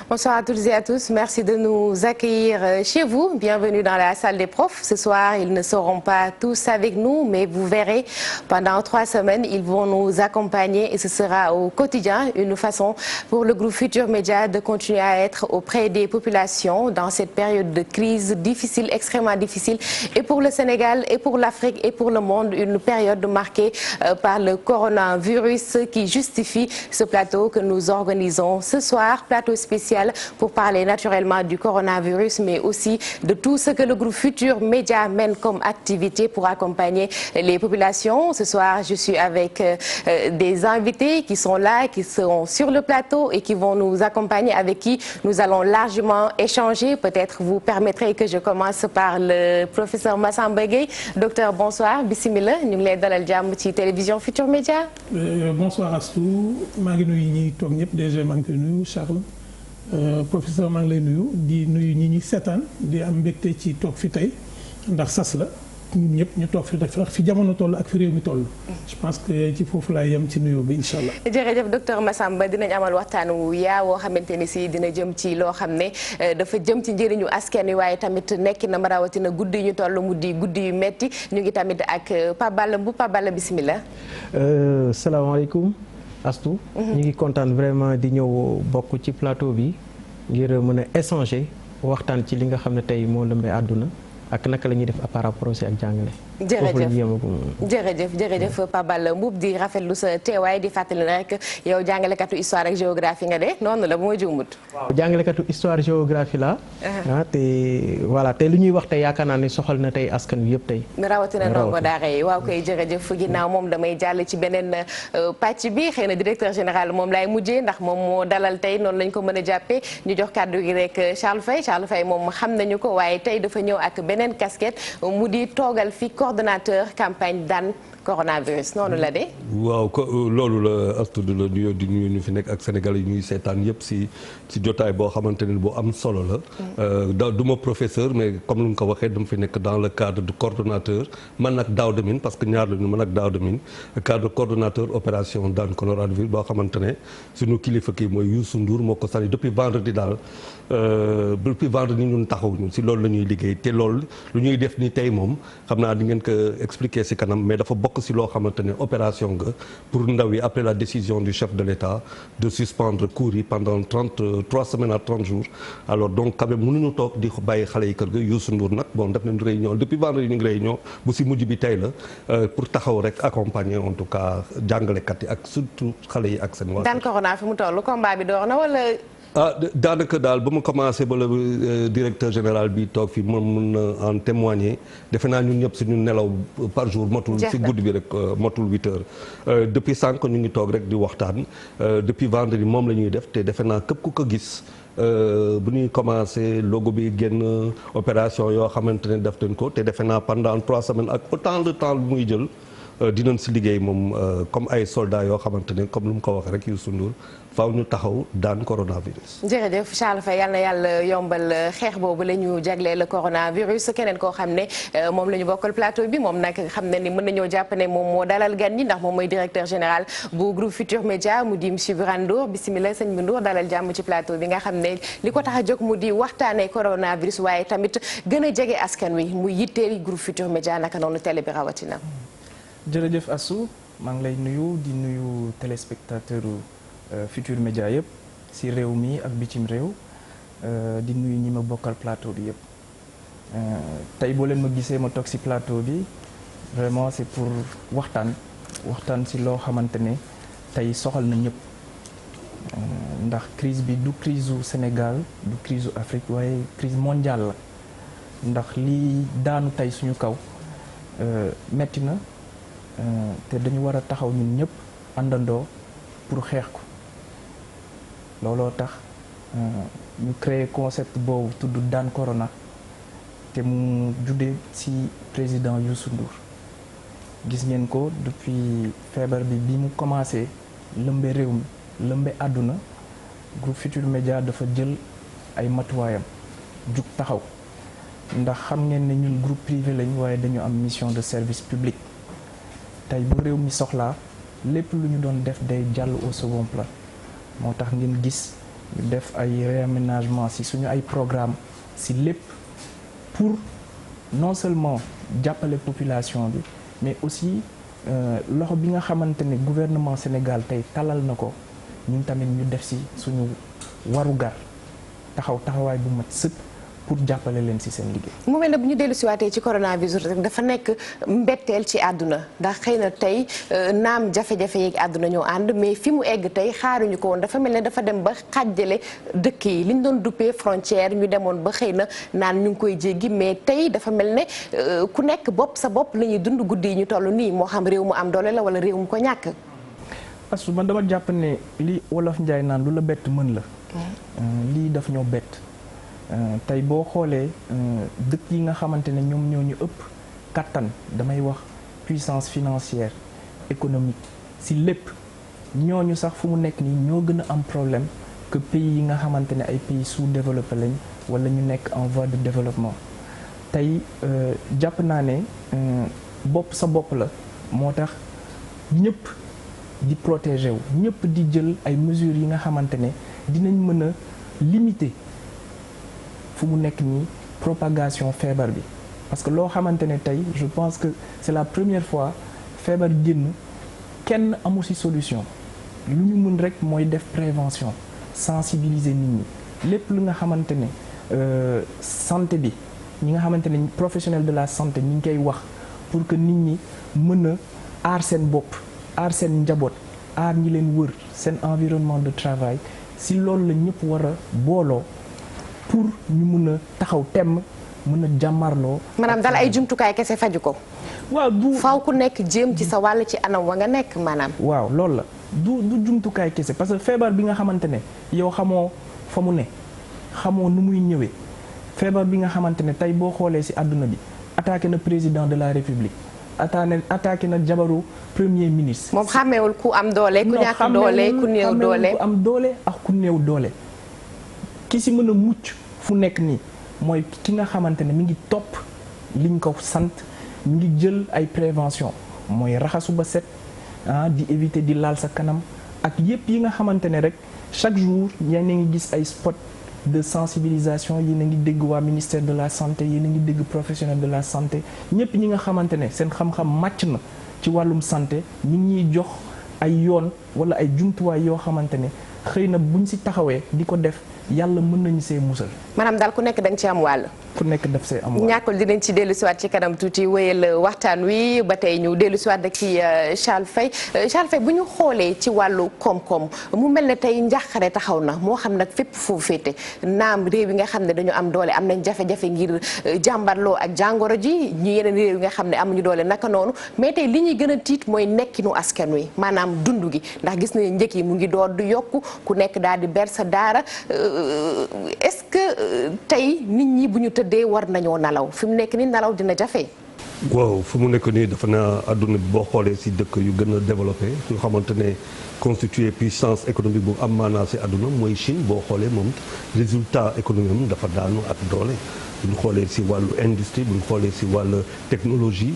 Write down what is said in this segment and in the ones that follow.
Bonsoir à toutes et à tous. Merci de nous accueillir chez vous. Bienvenue dans la salle des profs. Ce soir, ils ne seront pas tous avec nous, mais vous verrez, pendant 3 semaines, ils vont nous accompagner et ce sera au quotidien une façon pour le groupe Futurs Médias de continuer à être auprès des populations dans cette période de crise difficile, extrêmement difficile, et pour le Sénégal, et pour l'Afrique, et pour le monde, une période marquée par le coronavirus qui justifie ce plateau que nous organisons ce soir, plateau spécial pour parler naturellement du coronavirus, mais aussi de tout ce que le groupe Futurs Médias mène comme activité pour accompagner les populations. Ce soir, je suis avec des invités qui sont là, qui seront sur le plateau et qui vont nous accompagner, avec qui nous allons largement échanger. Peut-être vous permettrez que je commence par le professeur Massamba Gueye. Docteur, bonsoir. Bismillah. Ñu ngi lay dalal jàmm ci télévision Futurs Médias. Bonsoir Astou. maa ngi nuyu ñi toog ñëpp déjà maa ngi koy nuyu Charles. Professeur maa ngi lay nuyu di nuyu ñi seetaan di am mbégte ci toog fi tey ndax sas la ñun ñëpp ñu toog fi def fi jamono toll ak fi réew mi toll. Je pense que ci foofu laay yem ci nuyoo bi incha allah. jërëjëf docteur Massamba, dinañ amal waxtaan wu yaa woo xamante ni si dina jëm ci loo xam ne dafa jëm ci njëriñu askan wi, waaye tamit nekk na ma rawatina guddi yu ñu toll mu di guddi yu metti. Ñu ngi tamit ak Pape Balla Mboup. Pape Balla, bismillah. salaamaaleykum Astou. ñu ngi kontaan vraiment di ñëw bokk ci plateau bi ngir mën a échanger waxtaan ci li nga xam ne tey moo lëmbee àdduna ak naka la ñuy def par rapport aussi ak jàngale. jërëjëf Pape Balla Mboup, di rafetlu sa teewaay, di fàttali rek yow jàngalekatu histoire ak géographie nga de noonu la bu ma juumut. waaw jàngalekatu histoire géographie la te voilà tey lu ñuy wax tey yaakaar naa ne soxal na tey askan wi yëpp tey. rawatina ndongo daara yi. waaw koy jërëjëf. Ginnaaw moom damay jàll ci beneen pàcc bi, xëy na directeur général moom laay mujjee ndax moom moo dalal tey, noonu lañ ko mën a jàppee. ñu jox kàddu gi rek Charles Faye moom xam nañu ko, waaye tey dafa ñëw ak beneen casquette mu di toogal fi coordonnateur campagne daan coronavirus, noonu la de. waaw loolu la Astou di la nuyoo di nuyu ñu fi nekk ak Sénégal yi ñuy seetaan yëpp si jotaay boo xamante ne bu am solo la. du ma professeur, mais comme lu nga ko waxee dama fi nekk dans le cadre de coordonnateur man ak Daouda Mine, parce que ñaar la ñu man ak Daouda Mine, cadre coordonnateur opération daan coronavirus boo xamante ne suñu kilifa kii mooy Youssou Ndour moo ko sani depuis vendredi daal. Depuis vendredi ñun taxawuñu si loolu la ñuy liggéey te loolu lu ñuy def ni tey moom xam naa di ngeen ko expliquer si kanam, mais dafa bokk si loo xamante ne opération nga pour ndaw yi après la décision du chef de l'État de suspendre cours yi pendant 3 semaines à 30 jours. Alors donc quand même mënuñu toog di bàyyi xale yi kër ga. Youssou Ndour nag bon def nañu réunion depuis vendredi ñu ngi réunion bu si mujj bi tey la pour taxaw rek accompagner en tout cas jàngalekat yi ak surtout xale yi ak seen waa. daan corona fi mu toll combat bi door na wala. Daanaka daal ba mu commencé ba le directeur général bi toog fii moom mun na en témoigner. Defe naa ñun ñëpp suñu nelaw par jour motul si guddi bi rek motul 8 heures. Depuis sànq ñu ngi toog rek di waxtaan depuis vendredi moom la ñuy def te defe naa képp ku ko gis bu ñuy commencé logo bi génn opération yoo xamante ne def nañ ko te defe naa pendant 3 semaines ak autant de temps bu muy jël. Dinañ si liggéey moom comme ay soldats yoo xamante ne comme lu mu ko waxee rek Youssou Ndour faaw ñu taxaw daan coronavirus. jërëjëf Charles Faye, yal na yàlla yombal xeex boobu la ñu jagleel coronavirus. Keneen koo xam ne moom la ñu bokkal plateau bi, moom nag xam ne ni mën nañoo jàpp ne moom moo dalal gan ñi ndax moom mooy directeur général bu groupe Futurs Médias mu di monsieur Birane Ndour. Bismillah sëñ bi Ndour, dalal jàmm ci plateau bi nga xam ne li ko tax a jóg mu di waxtaanee coronavirus waaye tamit gën a jege askan wi mu yitteeli groupe Futurs Médias naka noonu télé bi rawatina. jërëjëf Assou, maa ngi lay nuyu di nuyu téléspectateur Futurs Médias yëpp si réew mi ak bitim réew, di nuyu ñi ma bokkal plateau bi yëpp. Tey boo leen ma gisee ma toog si plateau bi vraiment c'est pour waxtaan si loo xamante ne tey soxal na ñëpp ndax crise bi du crise u Sénégal du crise u Afrique waaye crise mondiale la ndax lii daanu tey suñu kaw metti na. Te dañu war a taxaw ñun ñëpp àndandoo pour xeex ko looloo tax ñu créer concept boobu tudd daan corona te mu juddee ci président Youssou Ndour. Gis ngeen ko depuis feebar bi mu commencé lëmbe réew mi lëmbe àdduna groupe Futurs Médias dafa jël ay matuwaayam jug taxaw ndax xam ngeen ne ñun groupe privé lañ waaye dañu am mission de service public. Tey bu réew mi soxlaa lépp lu ñu doon def day jàll au second plan moo tax ngeen gis ñu def ay réaménagement ci suñu ay programme ci lépp pour non seulement jàppale population bi mais aussi loxo bi nga xamante ne gouvernement Sénégal tey talal na ko ñun tamit ñu def ci suñu warugar taxawaay bu mat sëkk pour jàppale leen ci seen liggéey. mu mel ne bu ñu dellu si waatee ci coronavirus rek dafa nekk mbetteel ci àdduna ndax xëy na tey naam jafe-jafe yeeg àdduna ñoo ànd mais fi mu egg tey xaaruñu ko woon dafa mel ne dafa dem ba xàjjale dëkk yi li ñu doon duppee frontière ñu demoon ba xëy na naan ñu ngi koy jéggi mais tey dafa mel ne ku nekk bopp sa bopp la ñuy dund guddi yi ñu toll nii moo xam réew mu am doole la wala réew mu ko ñàkk. parce que man dama jàpp ne li wolof Njaay naan lu la bett mën la. lii daf ñoo bett. tey boo xoolee dëkk yi nga xamante ne ñoom ñoo ñu ëpp kattan damay wax puissance financière économique ci lépp ñooñu sax fu mu nekk nii ñoo gën a am problème que pays yi nga xamante ne ay pays sous-développés lañ wala ñu nekk en voie de développement tey jàpp naa ne bopp sa bopp la moo tax ñëpp di protéger wu ñëpp di jël ay mesures yi nga xamante ne dinañ mën a limiter fu mu nekk nii propagation feebar bi parce que loo xamante ne tey je pense que c'est la première fois feebar génn kenn amu ci solution lu ñu mën rek mooy def prévention sensibiliser nit ñi lépp lu nga xamante ne santé bi ñi nga xamante ne professionnel de la santé ñi ngi koy wax pour que nit ñi mën a aar seen bopp aar seen njaboot aar ñi leen wër seen environnement de travail ci loolu la ñëpp war a booloo pour ñu mun a taxaw temm mën a jàmmarloo. maanaam daal ay jumtukaay kese faju ko. waaw du faaw ku nekk jéem ci sa wàll ci anam wa nga nekk maanaam. waaw loolu la du jumtukaay kese parce que feebar bi nga xamante ne yow xamoo fa mu ne xamoo nu muy ñëwee feebar bi nga xamante ne tey boo xoolee ci àdduna bi attaqué na président de la république attaqué na jabaru premier ministre. moom xàmmeewul ku am doole ku ñàkk doole ku néew doole ku am doole ak ku néew doole. ki ci mën a mucc fu nekk nii mooy ki nga xamante ne mi ngi topp liñ ko sant mi ngi jël ay prévention mooy raxasu ba set di éviter di laal sa kanam ak yépp yi nga xamante ne rek chaque jour yéen a ngi gis ay spot de sensibilisation yéen a ngi dégg waa ministère de la santé yéen a ngi dégg professionnel de la santé ñépp ñi nga xamante ne seen xam-xam màcc na ci wàllum santé ñi ngi ñuy jox ay yoon walla ay jumtuwaay yoo xamante ne xëy na buñ ci taxawee di ko def yàlla mën nañu see musal. maanaam daal ku nekk da nga ci am wàll. ku nekk daf see am wàll. ñàkkul dinañ ci dellu siwaat ci kanam tuuti wéyal waxtaan wi ba tey ñu dellu siwaat rek ci Charles Faye Charles Faye bu ñu xoolee ci wàllu koom-koom mu mel ne tey njàqare taxaw na moo xam nag fépp foofu féete naam réew yi nga xam ne dañu am doole am nañ jafe-jafe ngir jàmbarloo ak jàngoro ji ñi yeneen réew yi nga xam ne amuñu doole naka noonu mais tey li ñuy gën a tiit mooy nekkinu askan wi maanaam dund gi ndax gis nañu njëkk yi mu ngi door du yokku ku nekk daal di ber sa daara est-ce que tey nit ñi bu ñu tëddee war nañoo nalaw fi mu nekk nii nalaw dina jafe. waaw fu mu nekk nii dafa na àdduna bi boo xoolee ci dëkk yu gën a développé yu xamante ne constitué puissance économique bu am maanaa ci àdduna mooy Chine boo xoolee moom résultat économique am dafa daanu ak doole. bu ñu xoolee ci wàllu industrie bu ñu xoolee ci wàllu technologie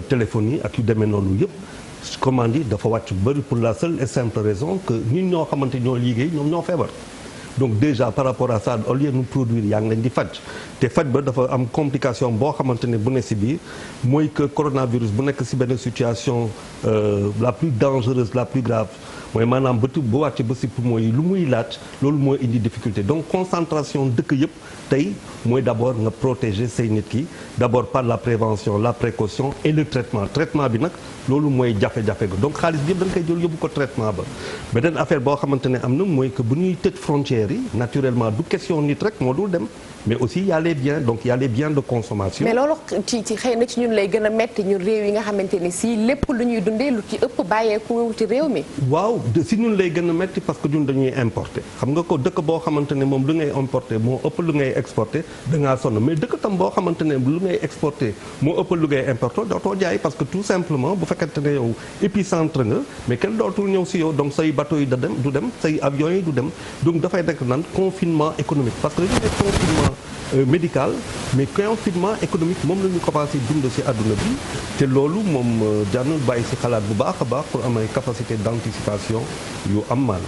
téléphonie ak yu demee noonu yëpp. commande yi dafa wàcc bëri pour la seule et simple raison que ñun ñoo xamante ñoo liggéey ñoom ñoo feebar. donc déjà par rapport à ça au lieu nu produire yaa ngi leen di faj te faj ba dafa am complication boo xamante ne bu ne ci biir mooy que coronavirus bu nekk ci benn situation la plus dangereuse la plus grave mooy maanaam bëtu bu wàcc ba ci poumon yi lu muy laaj loolu mooy indi difficulté donc concentration dëkk yëpp tey mooy d'abord nga protéger say nit ki d'abord par la prévention la précaution et le traitement bi nag loolu mooy jafe-jafe ga donc xaalis bi yëpp da nga koy jël yóbbu ko traitement ba beneen affaire boo xamante ne am na mooy que bu ñuy tëj frontières yi naturellement du question nit rek moo dul dem mais aussi y a les biens donc y a les biens de consommation. mais loolu ci xëy na ci ñun lay gën a metti ñun réew yi nga xamante ni si lépp lu ñuy dundee lu ci ëpp bàyyeeku ci réew mi. waaw si ñun lay gën a metti parce que ñun dañuy importer xam nga ko dëkk boo xamante ne moom lu ngay importer moo ëpp lu ngay exporter da ngaa sonn mais dëkk tam boo xamante ne lu ngay exporter moo ëpp lu ngay importer dootoo jaay parce que tout simplement bu fekkente ne yow épicentre nga mais kenn dootul ñëw si yow donc say bateau yi du dem say avions yi du dem donc dafay nekk naan confinement économique parce que dañu ne confinement médical mais confinement économique moom la ñu commencé dund ci àdduna bi te loolu moom jànn bàyyi ci xalaat bu baax a baax pour am ay capacité d'anticipation yu am maanaam.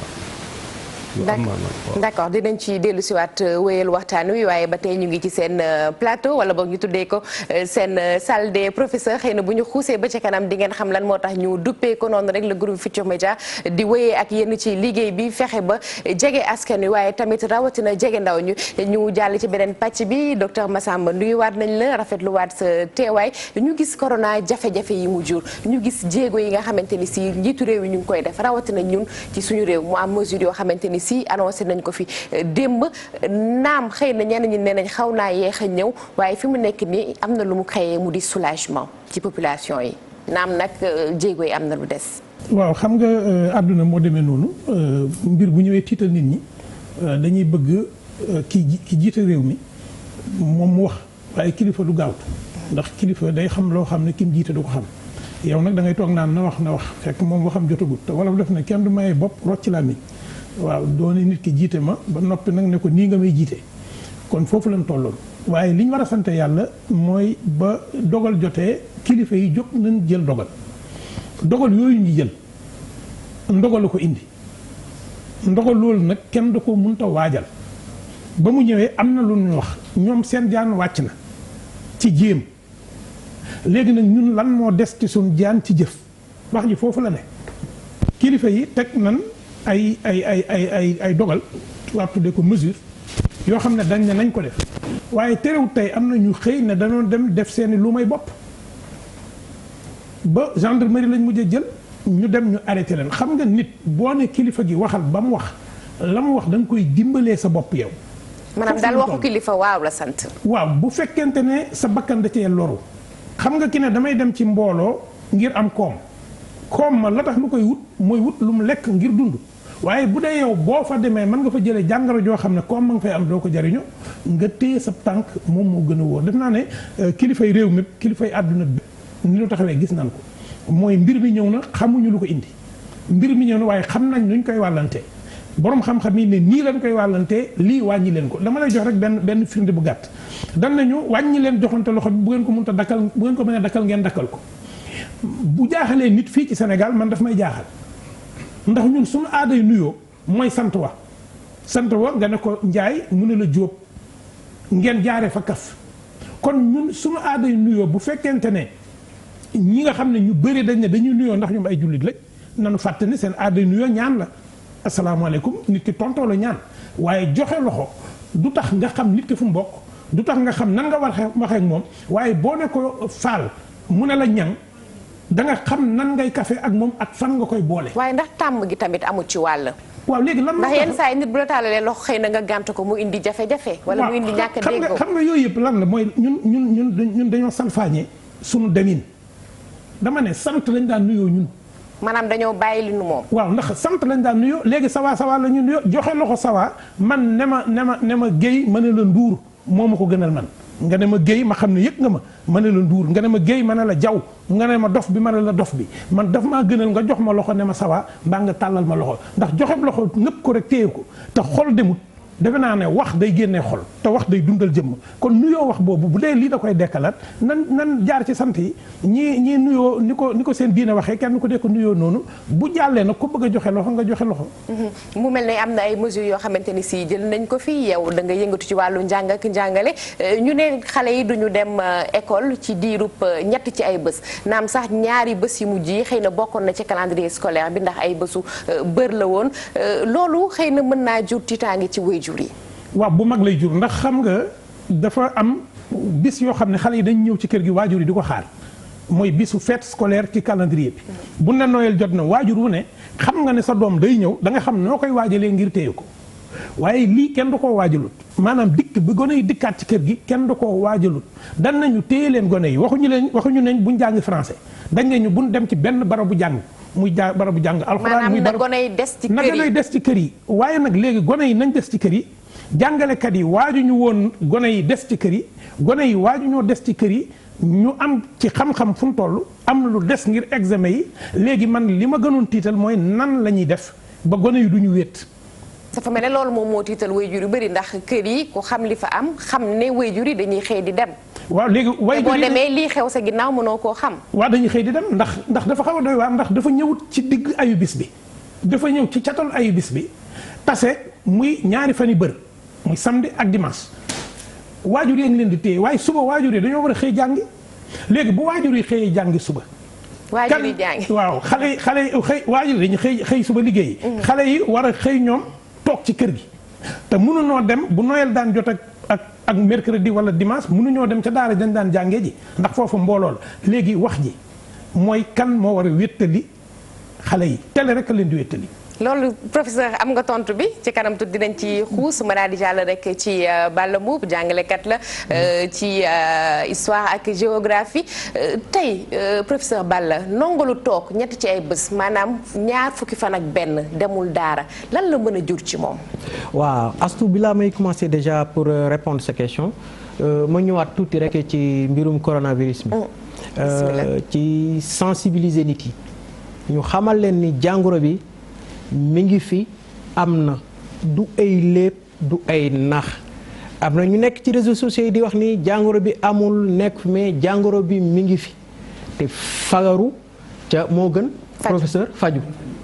d'accord dinañ ci dellu si waat wéyal waxtaan wi waaye ba tey ñu ngi ci seen plateau wala boog ñu tuddee ko seen salle des professeurs xëy na bu ñu xuusee ba ca kanam di ngeen xam lan moo tax ñu duppee ko noonu rek le groupe Futurs Médias di wéyee ak yéen ci liggéey bi fexe ba jege askan wi waaye tamit rawatina jege ndaw ñu jàll ci beneen pàcc bi docteur Massamba nuyuwaat nañ la rafetluwaat sa teewaay ñu gis corona jafe-jafe yi mu jur ñu gis jéego yi nga xamante ni si njiitu réew yi ñu ngi koy def rawatina ñun ci suñu réew mu am mesure yoo xamante ni si annoncé nañ ko fi démb naam xëy na ñenn ñi nee nañ xaw naa yeex a ñëw waaye fi mu nekk nii am na lu mu créé mu di soulagement ci population yi naam nag jéego yi am na lu des. waaw xam nga àdduna moo demee noonu mbir bu ñëwee tiital nit ñi dañuy bëgg ki jiite réew mi moom mu wax waaye kilifa du gaawtu ndax kilifa day xam loo xam ne ki mu jiite du ko xam yow nag da ngay toog naan na wax fekk moom waxam jotagut te wala def ne kenn du maye bopp rocc laa mi waaw doone nit ki jiite ma ba noppi nag ne ko nii nga may jiite kon foofu lañ tolloon waaye li ñu war a sant yàlla mooy ba dogal jotee kilifa yi jóg nañ jël dogal yooyu ñu jël ndogal la ko indi ndogal loolu nag kenn da ko mënta waajal ba mu ñëwee am na lu ñu wax ñoom seen jaan wàcc na ci jéem léegi nag ñun lan moo des ci suñ jaan ci jëf wax ji foofu la ne kilifa yi teg nan ay dogal waa tuddee ko mesure yoo xam ne dañ ne nañ ko def waaye terewut tey am na ñu xëy ne dañoo dem def seeni lu may bopp ba gendarmerie lañ mujjee jël ñu dem ñu arrêté leen xam nga nit boo ne kilifa gi waxal ba mu wax la mu wax da nga koy dimbalee sa bopp yow. maanaam daal waxu kilifa waaw la sant. waaw bu fekkente ne sa bakkan da cee loru xam nga ki ne damay dem ci mbooloo ngir am koom ma la tax lu koy wut mooy wut lu mu lekk ngir dund waaye bu dee yow boo fa demee mën nga fa jëlee jàngoro joo xam ne koom ma nga fay am doo ko jariñu nga téye sa tànk moom moo gën a wóor def naa ne kilifay réew mi kilifay àdduna bi ni lu taxawee gis nañ ko mooy mbir mi ñëw na xamuñu lu ko indi mbir mi ñëw na waaye xam nañ nuñ koy wàllante borom xam-xam yi ne nii lañ koy wàllante lii wàññi leen ko dama lay jox rek benn firnde bu gàtt dan nañu wàññi leen joxante loxo bi bu ngeen ko mënta dakkal bu ngeen ko mën a dakkal ngeen dakkal ko bu jaaxalee nit fii ci Sénégal man daf may jaaxal ndax ñun suñu aaday nuyoo mooy sant wa nga ne ko njaay mu ne la jóob ngeen jaaree fa kaf kon ñun suñu aaday nuyoo bu fekkente ne ñi nga xam ne ñu bëri dañ ne dañuy nuyoo ndax ñoom ay jullit lañ nanu fàtte ne seen aaday nuyoo ñaan la asalaamaaleykum nit ki tontoo la ñaan waaye joxe loxo du tax nga xam nit ki fu mu bokk du tax nga xam nan nga war a waxee ak moom waaye boo ne ko faal mu ne la ñang da nga xam nan ngay kafe ak moom ak fan nga koy boole. waaye ndax tàmm gi tamit amul ci wàll. waaw léegi lan ndax yenn saa yi nit bu la taalalee loxo xëy na nga gànt ko mu indi jafe-jafe. wala mu indi ñàkk a déggoo xam nga yooyu yëpp lan la mooy ñun dañoo salfaañe sunu demin dama ne sant lañ daan nuyoo ñun. maanaam dañoo bàyyi li nu moom. waaw ndax sant lañ daan nuyoo léegi sawa la ñu nuyoo joxe loxo sawa man ne ma géy ma ne la nduur moo ma ko gënal man. nga ne ma géy ma xam ne yëg nga ma ne la nduur nga ne ma géy ma ne la jaw nga ne ma dof bi ma ne la dof bi man daf maa gënal nga jox ma loxo ne ma sawa mbaa nga tàllal ma loxo ndax joxe loxo ñëpp ko rek téye ko te xol demut defe naa ne wax day génnee xol te wax day dundal jëmm kon nuyoo wax boobu bu dee lii da koy dekkalaat nan jaar ci sant yi ñii nuyoo ni ko seen diine waxee kenn ku dekk nuyoo noonu bu jàllee nag ku bëgg a joxe loxo nga joxe loxo. mu mel ne am na ay mesures yoo xamante ni si jël nañ ko fii yow da nga yëngatu ci wàllu njàng ak njàngale ñu ne xale yi duñu dem école ci diirub ñett ci ay bés naam sax ñaari bés yi mujj yi xëy na bokkoon na ci calendrier scolaire bi ndax ay bésu bër la woon loolu xëy na mën naa jur tiitaange ci waajur yi. waaw bu mag lay jur ndax xam nga dafa am bis yoo xam ne xale yi dañ ñëw ci kër gi waajur yi di ko xaar mooy bisu fête scolaire ci calendrier bi bu ne Noël jot na waajur wu ne xam nga ne sa doom day ñëw da nga xam noo koy waajalee ngir téye ko waaye lii kenn du koo waajalut maanaam dikk bi gone yi dikkaat ci kër gi kenn du koo waajalut dan nañu téye leen gone yi waxuñu nañ buñ jàng français dañ ne ñu buñ dem ci benn barabu jàng muy barabu jàng alxuraan muy barabu gone yi des ci kër yi naka des ci kër yi waaye nag léegi gone yi nañ des ci kër yi jàngalekat yi waajuñu woon gone yi des ci kër yi gone yi waajuñoo des ci kër yi ñu am ci xam-xam fu mu toll am lu des ngir examen yi léegi man li ma gënoon tiital mooy nan la ñuy def ba gone yi duñu wéet. dafa mel ne loolu moom moo tiital waajur yu bëri ndax kër yi ku xam li fa am xam ne waajur yi dañuy xëy di dem. waaw léegi waajur yi boo demee lii xew sa ginnaaw mënoo koo xam. waaw dañuy xëy di dem ndax dafa xaw a doy waar ndax dafa ñëwut ci digg ayu bis bi dafa ñëw ci catal ayu bis bi tase muy ñaari fan yu bër muy samedi ak dimanche waajur yi ngi leen di téye waaye suba waajur yi dañoo war a xëy jàngi léegi bu waajur yi xëyee jàngi suba. waajur yi jàngi waaw xale yi xëy waajur yi dañu xëy suba liggéeyi. xale yi war a xëy ñoom toog ci kër gi te mënuñoo dem bu Noël daan jot ak mercredi wala dimanche mënuñoo dem ca daara dañ daan jàngee ji ndax foofu mbooloo la léegi wax ji mooy kan moo war a wéttali xale yi télé rek a leen di wéttali. loolu professeur am nga tontu bi ci kanam tuuti dinañ ci xuus ma daal di jàll rek ci Balla Mboup jàngalekat la ci histoire ak géographie tey professeur Balla nongalu toog ñetti ci ay bés maanaam ñaar fukki fan ak benn demul daara lan la mën a jur ci moom. waaw Astou bi laa may commencer déjà pour répondre sa question ma ñëwaat tuuti rek ci mbirum coronavirus bi. ci sensibiliser nit yi ñu xamal leen ni jàngoro bi. mi ngi fi am na du ay léeb du ay nax am na ñu nekk ci réseaux sociaux yi di wax ni jàngoro bi amul nekk mais jàngoro bi mi ngi fi te fagaru ca moo gën professeur faju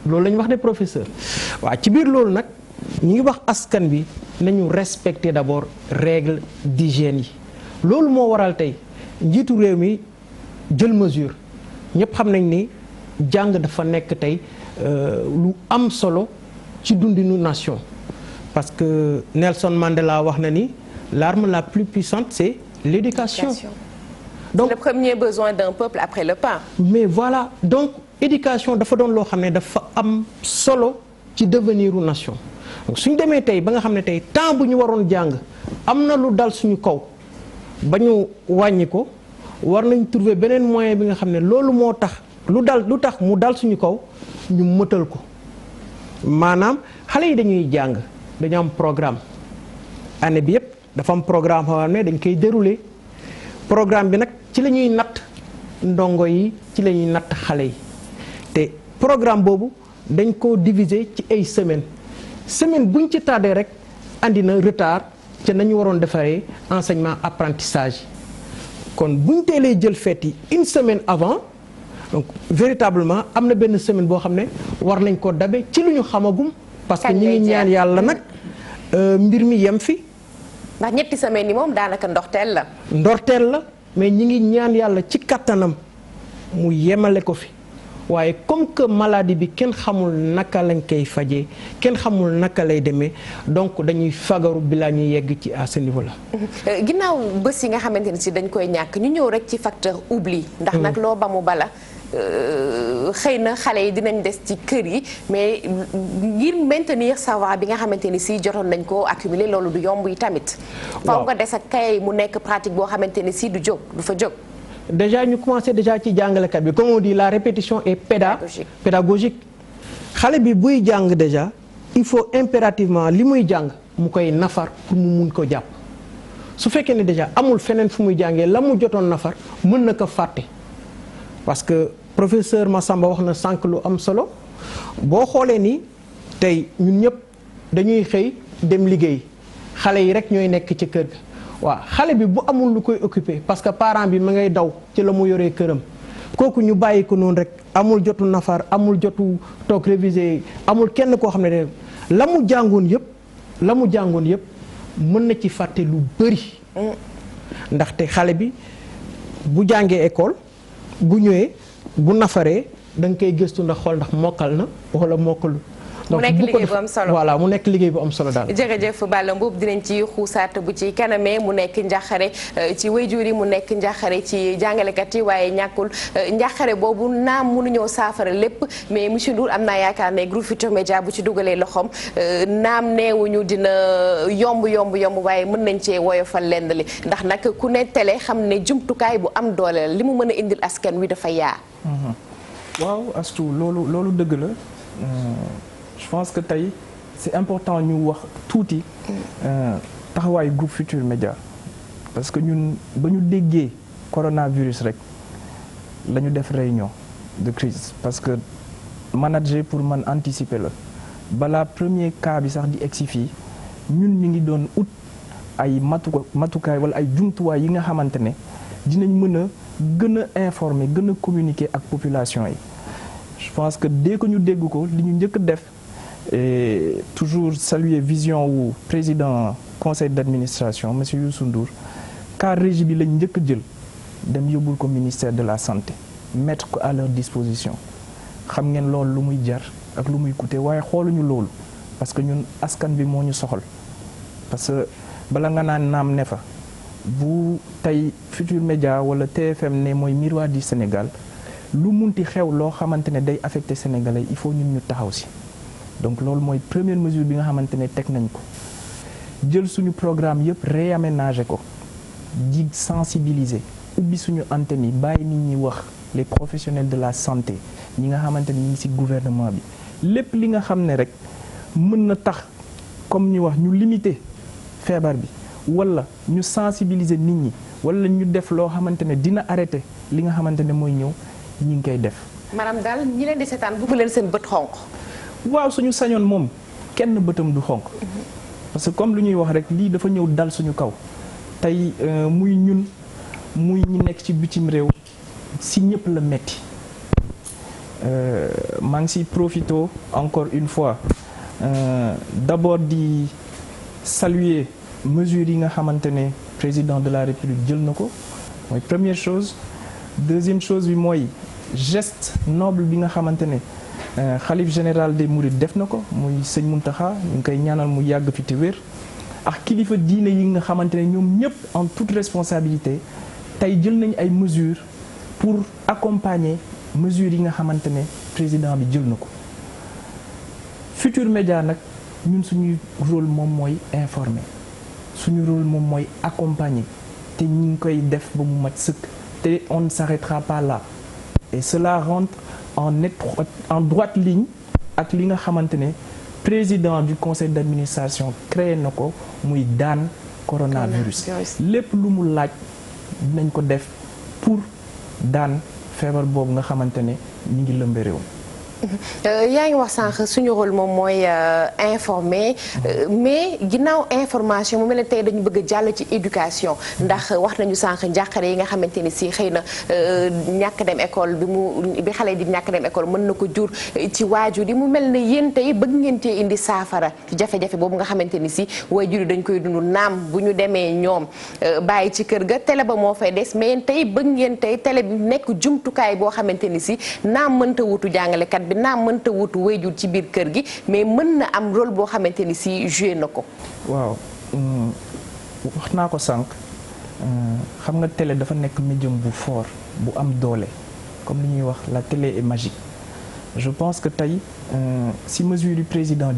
loolu la ñu wax de professeur waaw ci biir loolu nag ñu ngi wax askan bi nañu respecter d'abord règle d'hygiène yi loolu moo waral tey njiitu réew mi jël mesure ñëpp xam nañ ni jàng dafa nekk tey lu am solo ci dundinu nation parce que Nelson Mandela wax na ni l'arme la plus puissante c'est l'éducation. Donc c'est le premier besoin d'un peuple après le pain. Mais voilà donc éducation dafa doon loo xam ne dafa am solo ci deveniru nation donc suñ demee tey ba nga xam ne tey temps bu ñu waroon jàng am na lu dal suñu kaw ba ñu wàññi ko war nañ trouver beneen moyen bi nga xam ne loolu moo tax lu tax mu dal suñu kaw ñu mëtal ko maanaam xale yi dañuy jàng dañu am programme année bi yëpp dafa am programme xam ne dañ koy dérouler programme bi nag ci la ñuy natt ndongo yi ci la ñuy natt xale yi te programme boobu dañ ko diviser ci ay semaine buñ ci tardé rek andi na retard ca nañu waroon defaree enseignement apprentissage kon buñ teelee jël fête yi une semaine avant donc véritablement am na benn semaine boo xam ne war nañ ko dabe ci lu ñu xamagum. parce que ñi ngi ñaan yàlla nag mbir mi yem fi. ndax ñetti semaine yi moom daanaka ndorteel la. ndorteel la mais ñi ngi ñaan yàlla ci kattanam mu yemale ko fi waaye comme que maladie bi kenn xamul naka lañ koy fajee kenn xamul naka lay demee donc dañuy fagaru bilaa ñuy yegg ci à ce niveau là. ginnaaw bés yi nga xamante ne si dañ koy ñàkk ñu ñëw rek ci facteur oubli. ndax nag loo ba mu bala. xëy na xale yi dinañ des ci kër yi mais ngir maintenir savoir bi nga xamante ni si jotoon nañ ko accumuler loolu du yomb yi tamit. faw nga des ak kay mu nekk pratique boo xamante ni si du fa jóg. déjà ñu commencé déjà ci jàngalekat bi comme on dit la répétition est pédagogique xale bi buy jàng déjà il faut impérativement li muy jàng mu koy nafar pour mu mun ko jàpp su fekkee ne déjà amul feneen fu muy jàngee la mu jotoon nafar mën na ko fàtte parce que professeur Massamba wax na sànq lu am solo boo xoolee ni tey ñun ñëpp dañuy xëy dem liggéey xale yi rek ñooy nekk ci kër ga waaw xale bi bu amul lu koy occupé parce que parent bi ma ngay daw ci la mu yoree këram kooku ñu bàyyi ko noonu rek amul jotu nafar amul jotu toog réviser amul kenn koo xam ne la mu jàngoon yëpp mën na ci fàtte lu bëri ndaxte xale bi bu jàngee école bu ñëwee bu nafaree da nga koy gëstu ndax xool ndax mokkal na wala mokkalu. mu nekk liggéey bu am solo voilà mu nekk liggéey bu am solo daal. jërëjëf Balla Mboup dinañ ci xuusaat bu ci kanamee mu nekk njàqare ci waajur yi mu nekk njàqare ci jàngalekat yi waaye ñàkkul njàqare boobu naam mënuñoo saafara lépp mais monsieur Ndour am naa yaakaar ne groupe Futurs Médias bu ci dugalee loxoom naam neewuñu dina yomb waaye mën nañ cee woyofal lenn li ndax nag ku ne télé xam ne jumtukaay bu am doole la li mu mën a indil askan wi dafa yaa. waaw Astou loolu dëgg la. Je pense que tey c'est important ñu wax tuuti taxawaayu groupe Futurs Médias parce que ñun ba ñu déggee coronavirus rek la ñu def réunion de crise parce que manager pour man anticiper la balaa premier cas bi sax di egsi fii ñun ñu ngi doon ut ay matukaay wala ay jumtuwaay yi nga xamante ne dinañ mën a gën a informer gën a communiquer ak population yi je pense que dès que ñu dégg ko li ñu njëkk def et toujours saluer vision wu président conseil d'administration monsieur Youssou Ndour car régie bi lañ njëkk a jël dem yóbbul ko ministère de la santé mettre ko à leur disposition xam ngeen loolu lu muy jar ak lu muy coûter waaye xooluñu loolu parce que ñun askan bi moo ñu soxal parce que bala nga naan naam ne fa bu tey Futurs Médias wala TFM ne mooy miroir du Sénégal lu munti xew loo xamante ne day affecté sénégalais il faut ñun ñu taxaw si donc loolu mooy première mesure bi nga xamante ne teg nañ ko jël suñu programme yëpp réaménager ko di sensibiliser ubbi suñu antenne yi bàyyi nit ñi wax les professionnels de la santé ñi nga xamante ne ñi ngi ci gouvernement bi lépp li nga xam ne rek mën na tax comme ñu wax ñu limiter feebar bi wala ñu sensibiliser nit ñi wala ñu def loo xamante ne dina arrêter li nga xamante ne mooy ñëw ñi ngi koy def. maanaam daal ñi leen di seetaan bëgg leen seen bët xonq. waaw suñu sañoon moom kenn bëtam du xonq parce que comme lu ñuy wax rek lii dafa ñëw dal suñu kaw tey muy ñun muy ñi nekk ci bitim réew si ñëpp la metti maa ngi si profito encore une fois d'abord di saluer mesures yi nga xamante ne président de la République jël na ko mooy première chose deuxième chose bi mooy geste noble bi nga xamante ne xalif général des Mourides def na ko muy sëñ Mountakha ñu ngi koy ñaanal mu yàgg fi te wér ak kilifa diine yi nga xamante ne ñoom ñëpp en toute responsabilité tey jël nañ ay mesures pour accompagner mesures yi nga xamante ne président bi jël na ko Futurs Médias nag ñun suñuy rôle moom mooy informer suñu rôle moom mooy accompagner te ñu ngi koy def ba mu mat sëkk te on ne s'arrêtera pas là et cela rentre en droite ligne ak li nga xamante ne président du conseil d'administration créé na ko muy daan coronavirus lépp lu mu laaj dinañ ko def pour daan feebar boobu nga xamante ne ñu ngi lëmbe réew. yaa ngi wax sànq suñu rôle moom mooy informer mais ginnaaw information mu mel ne tey dañu bëgg a jàll ci éducation ndax wax nañu sànq njàqare yi nga xamante ni si xëy na ñàkk dem école bi xale di ñàkk dem école mën na ko jur ci waajur yi mu mel ne yéen tey bëgg ngeen cee indi saafara ci jafe-jafe boobu nga xamante ni si waajur yi dañ koy dund naam bu ñu demee ñoom bàyyi ci kër ga télé ba moo fay des mais tey bëgg ngeen tey télé bi nekk jumtukaay boo xamante ni si naam mënta wutu jàngalekat bi naam mënta wutu wayjur ci biir kër gi mais mën na am rôle boo xamante ni si joué na ko. waaw wax naa ko sànq xam nga télé dafa nekk médium bu fort bu am doole comme li ñuy wax la télé est magique je pense que tey si mesure yu président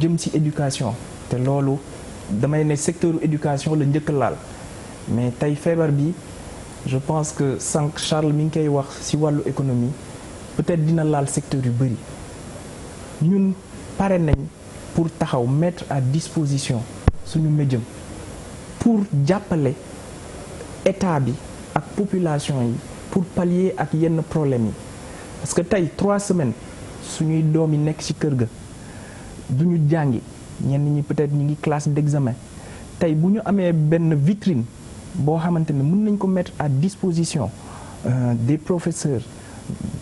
jëm ci éducation te loolu damay ne secteur éducation la njëkk laal mais tey feebar bi je pense que sànq Charles mi ngi koy wax ci wàllu économie. peut-être dina laal secteur yu bëri ñun pare nañ pour taxaw mettre à disposition suñu médium pour jàppale état bi ak population yi pour pallier ak yenn problèmes yi parce que tey 3 semaines suñuy doom yi nekk ci kër ga duñu jàngi ñenn ñi peut-être ñu ngi classe d'examen tey bu ñu amee benn vitrine boo xamante ne mën nañ ko mettre à disposition des professeurs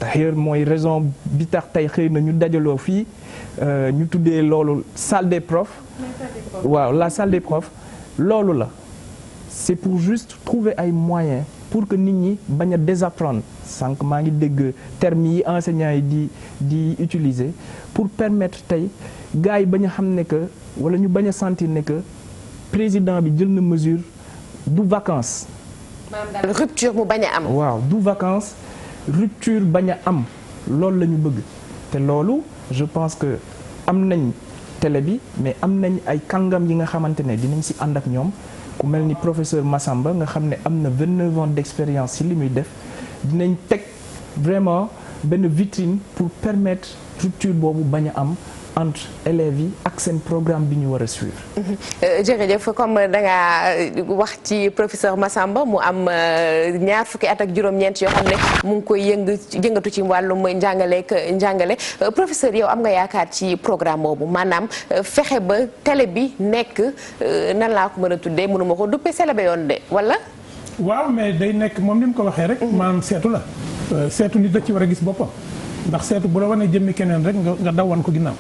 d'ailleurs mooy raison bi tax tey xëy na ñu dajaloo fii ñu tuddee loolu salle des profs waaw la salle des profs loolu la c'est pour juste trouver ay moyens pour que nit ñi bañ a désapprendre sànq maa ngi dégg termes yi enseignants yi di utiliser pour permettre tey gars yi bañ a xam ne que wala ñu bañ a sentir ne que président bi jël na mesure du vacances. maanaam daal rupture mu bañ a am. waaw du vacances. rupture bañ a am loolu la ñu bëgg te loolu je pense que am nañ télé bi mais am nañ ay kàngam yi nga xamante ne dinañ ci ànd ak ñoom ku mel ni professeur Massamba nga xam ne am na 29 ans d'expérience ci li muy def dinañ teg vraiment benn vitrine pour permettre rupture boobu bañ a am entre élèves yi ak seen programme bi ñu war a suivre. jërëjëf comme da nga wax ci professeur Massamba mu am ñaar fukki at ak juróom-ñeent yoo xam ne mu ngi koy yëngatu ci wàllum njàngale professeur yow am nga yaakaar ci programme boobu maanaam fexe ba télé bi nekk nan laa ko mën a tuddee mënuma ko duppee célébé yoon de wala. waaw mais day nekk moom ni mu ko waxee rek. maanaam seetu la seetu nit da ci war a gis boppam ndax seetu bu la wanee jëmmi keneen rek nga daw wan ko ginnaaw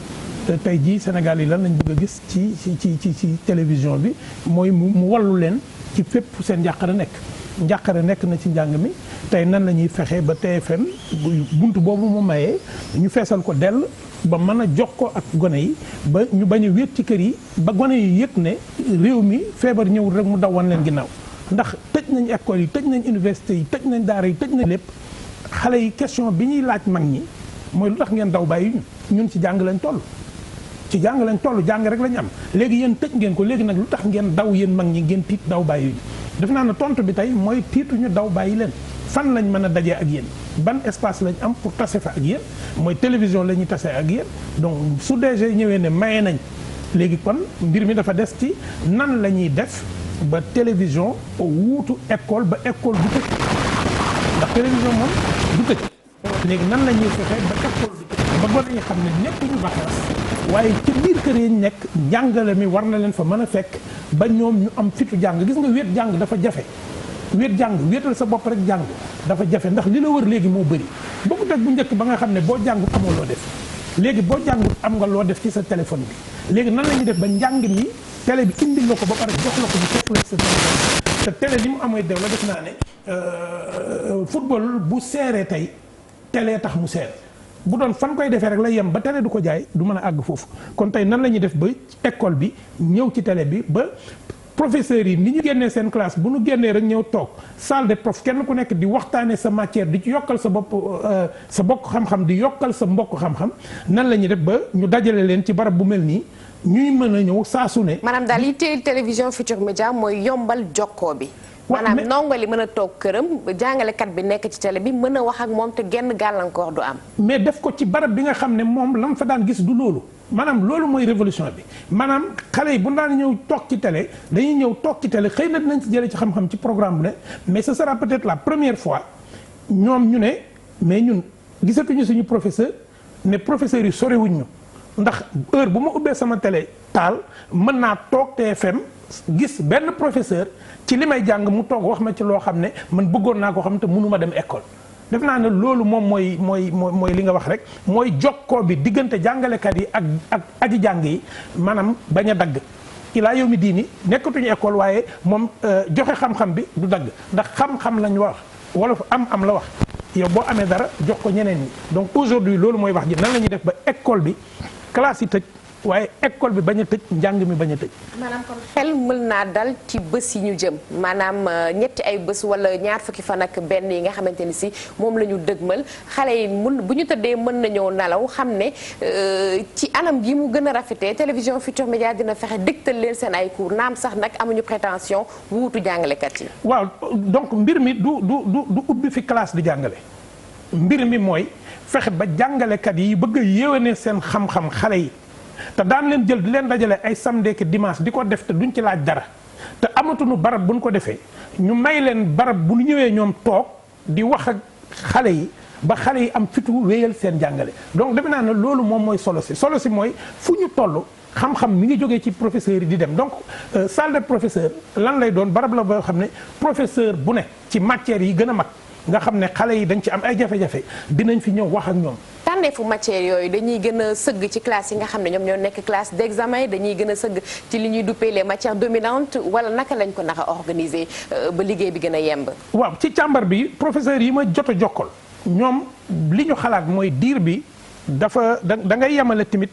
tey jii Sénégal yi lan lañ bëgg a gis ci télévision bi mooy mu wallu leen ci fépp seen njàqare nekk na ci njàng mi tey nan la ñuy fexee ba TFM buntu boobu mu mayee ñu feesal ko dell ba mën a jox ko ak gone yi ba ñu bañ a wéet ci kër yi ba gone yi yëg ne réew mi feebar ñëwul rek mu daw wan leen ginnaaw ndax tëj nañ école yi tëj nañ université yi tëj nañ daara yi tëj nañ lépp xale yi question bi ñuy laaj mag ñi mooy lu tax ngeen daw bàyyi ñun ci jàng lañ toll jàng rek lañ am léegi yéen tëj ngeen ko léegi nag lu tax ngeen daw yéen mag ñi ngeen tiit daw bàyyi def naa ne tontu bi tey mooy tiituñu daw bàyyi leen fan lañ mën a dajee ak yéen ban espace lañ am pour tase fa ak yéen mooy télévision la ñuy tase ak yéen donc su DG ñëwee ne maye nañ léegi kon mbir mi dafa des ci nan la ñuy def ba télévision wuutu école ba école du tëj ndax télévision moom du tëj léegi nan la ñuy fexe ba école du tëj ba gone yi xam ne nekk ñu vacances waaye ci biir kër yi nekk jàngale mi war na leen fa mën a fekk ba ñoom ñu am fitu jàng gis nga wéet jàng dafa jafe wéetal sa bopp rek jàng dafa jafe ndax li la wër léegi moo bëri boo ko teg bu njëkk ba nga xam ne boo jàngut amoo loo def léegi boo jàngut am nga loo def ci sa téléphone bi léegi nan la ñuy def ba njàng mi télé bi indil la ko ba pare jox la ko bu fekk la sa téléphone te télé li mu amee dew la def naa ne football bu seeree tey télé tax mu seer bu doon fan koy defee rek lay yem ba télé du ko jaay du mën a àgg foofu kon tey nan la ñuy def ba école bi ñëw ci télé bi ba professeurs yi ni ñu génnee seen classe bu ñu génnee rek ñëw toog salle de prof kenn ku nekk di waxtaanee sa matière di ci yokkal sa bopp sa bokk xam-xam di yokkal sa mbokk xam-xam nan la ñuy def ba ñu dajale leen ci barab bu mel nii ñuy mën a ñëw saa su ne. maanaam daal li teel télévision Futurs Médias mooy yombal jokkoo bi. maanaam ndongo li mën a toog këram jàngalekat bi nekk ci télé bi mën a wax ak moom te genn gàllankoor du am. mais def ko ci barab bi nga xam ne moom lam fa daan gis du loolu maanaam loolu mooy révolution bi maanaam xale yi bu daan ñëw toog ci télé dañuy ñëw toog ci télé xëy na dinañ ci jëlee ci xam-xam ci programme bu ne mais ce sera peut-être la première fois ñoom ñu ne mais ñun gisatuñu suñu professeur ne professeurs yi sorewuñ ñu ndax heure bu ma ubbee sama télé taal mën naa toog TFM gis benn professeur ci li may jàng mu toog wax ma ci loo xam ne man bëggoon naa ko xam te mënuma dem école def naa ne loolu moom mooy li nga wax rek mooy jokkoo bi diggante jàngalekat yi ak aji jàng yi maanaam bañ a dagg ilaa yow mi diini nekkatuñu école waaye moom joxe xam-xam bi du dagg ndax xam-xam lañ wax wala am la wax yow boo amee dara jox ko ñeneen ñi donc aujourd'hui loolu mooy wax ji nan la ñuy def ba école bi classe yi tëj waaye école bi bañ a tëj njàng mi bañ a tëj. maanaam kon xel mën naa dal ci bés yi ñu jëm maanaam ñetti ay bés wala ñaar fukki fan ak benn yi nga xamante ni si moom la ñu dëgmal xale yi bu ñu tëddee mën nañoo nelaw xam ne ci anam gi mu gën a rafetee télévision Futurs Médias dina fexe dégtal leen seen ay cours naam sax nag amuñu prétention wuutu jàngalekat yi. waaw donc mbir mi du ubbi fi classe di jàngale mbir mi mooy fexe ba jàngalekat yi bëgg a yéwéne seen xam-xam xale yi. te daan leen jël di leen dajale ay samedi ak dimanche di ko def te duñ ci laaj dara te amatuñu barab buñ ko defee ñu may leen barab bu ñu ñëwee ñoom toog di wax ak xale yi ba xale yi am fitu wéyal seen jàngale donc defe naa ne loolu moom mooy solo si mooy fu ñu toll xam-xam mi ngi jógee ci professeurs yi di dem donc salle de professeur lan lay doon barab la boo xam ne professeur bu ne ci matières yi gën a mag nga xam ne xale yi dañ ci am ay jafe-jafe dinañ fi ñëw wax ak ñoom. tànneefu matière yooyu dañuy gën a sëgg ci classe yi nga xam ne ñoom ñoo nekk classe d'examen dañuy gën a sëgg ci li ñuy duppee les matières dominantes wala naka lañ ko naka organiser ba liggéey bi gën a yemb. waaw ci càmbar bi professeurs yi ma jot a jokkal ñoom li ñu xalaat mooy diir bi dafa da ngay yemale tamit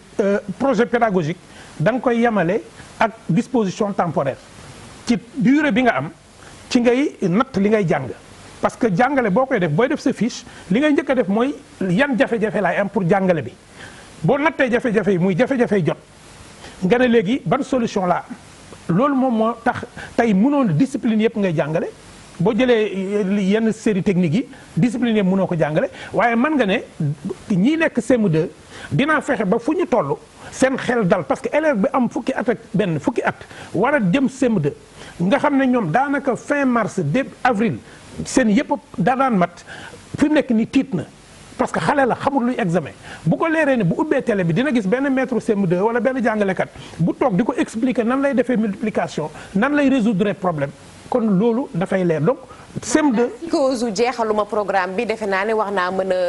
projet pédagogique da nga koy yemale ak disposition temporaire ci durée bi nga am ci ngay natt li ngay jàng. parce que jàngale boo koy def booy def sa fiche li ngay njëkk a def mooy yan jafe-jafe laay am pour jàngale bi boo nattee jafe-jafe yi muy jafe-jafe jot nga ne léegi ban solution laa am loolu moom moo tax tey mënoon discipline yëpp ngay jàngale boo jëlee yenn série technique yi discipline yëpp mënoo ko jàngale waaye mën nga ne ñii nekk CM2 dinaa fexe ba fu ñu toll seen xel dal parce que élève bi am fukki at ak benn fukki at war a dem CM2 nga xam ne ñoom daanaka fin mars début avril seen yëpp daan mat fi nekk ni tiit na parce que xale la xamul luy examen bu ko leeree ne bu ubbee télé bi dina gis benn maître CM2 wala benn jàngalekat bu toog di ko expliquer nan lay defee multiplication nan lay résoudre problème kon loolu dafay leer donc CM2 cause jeexaluma programme bi defe naa ne wax naa mën a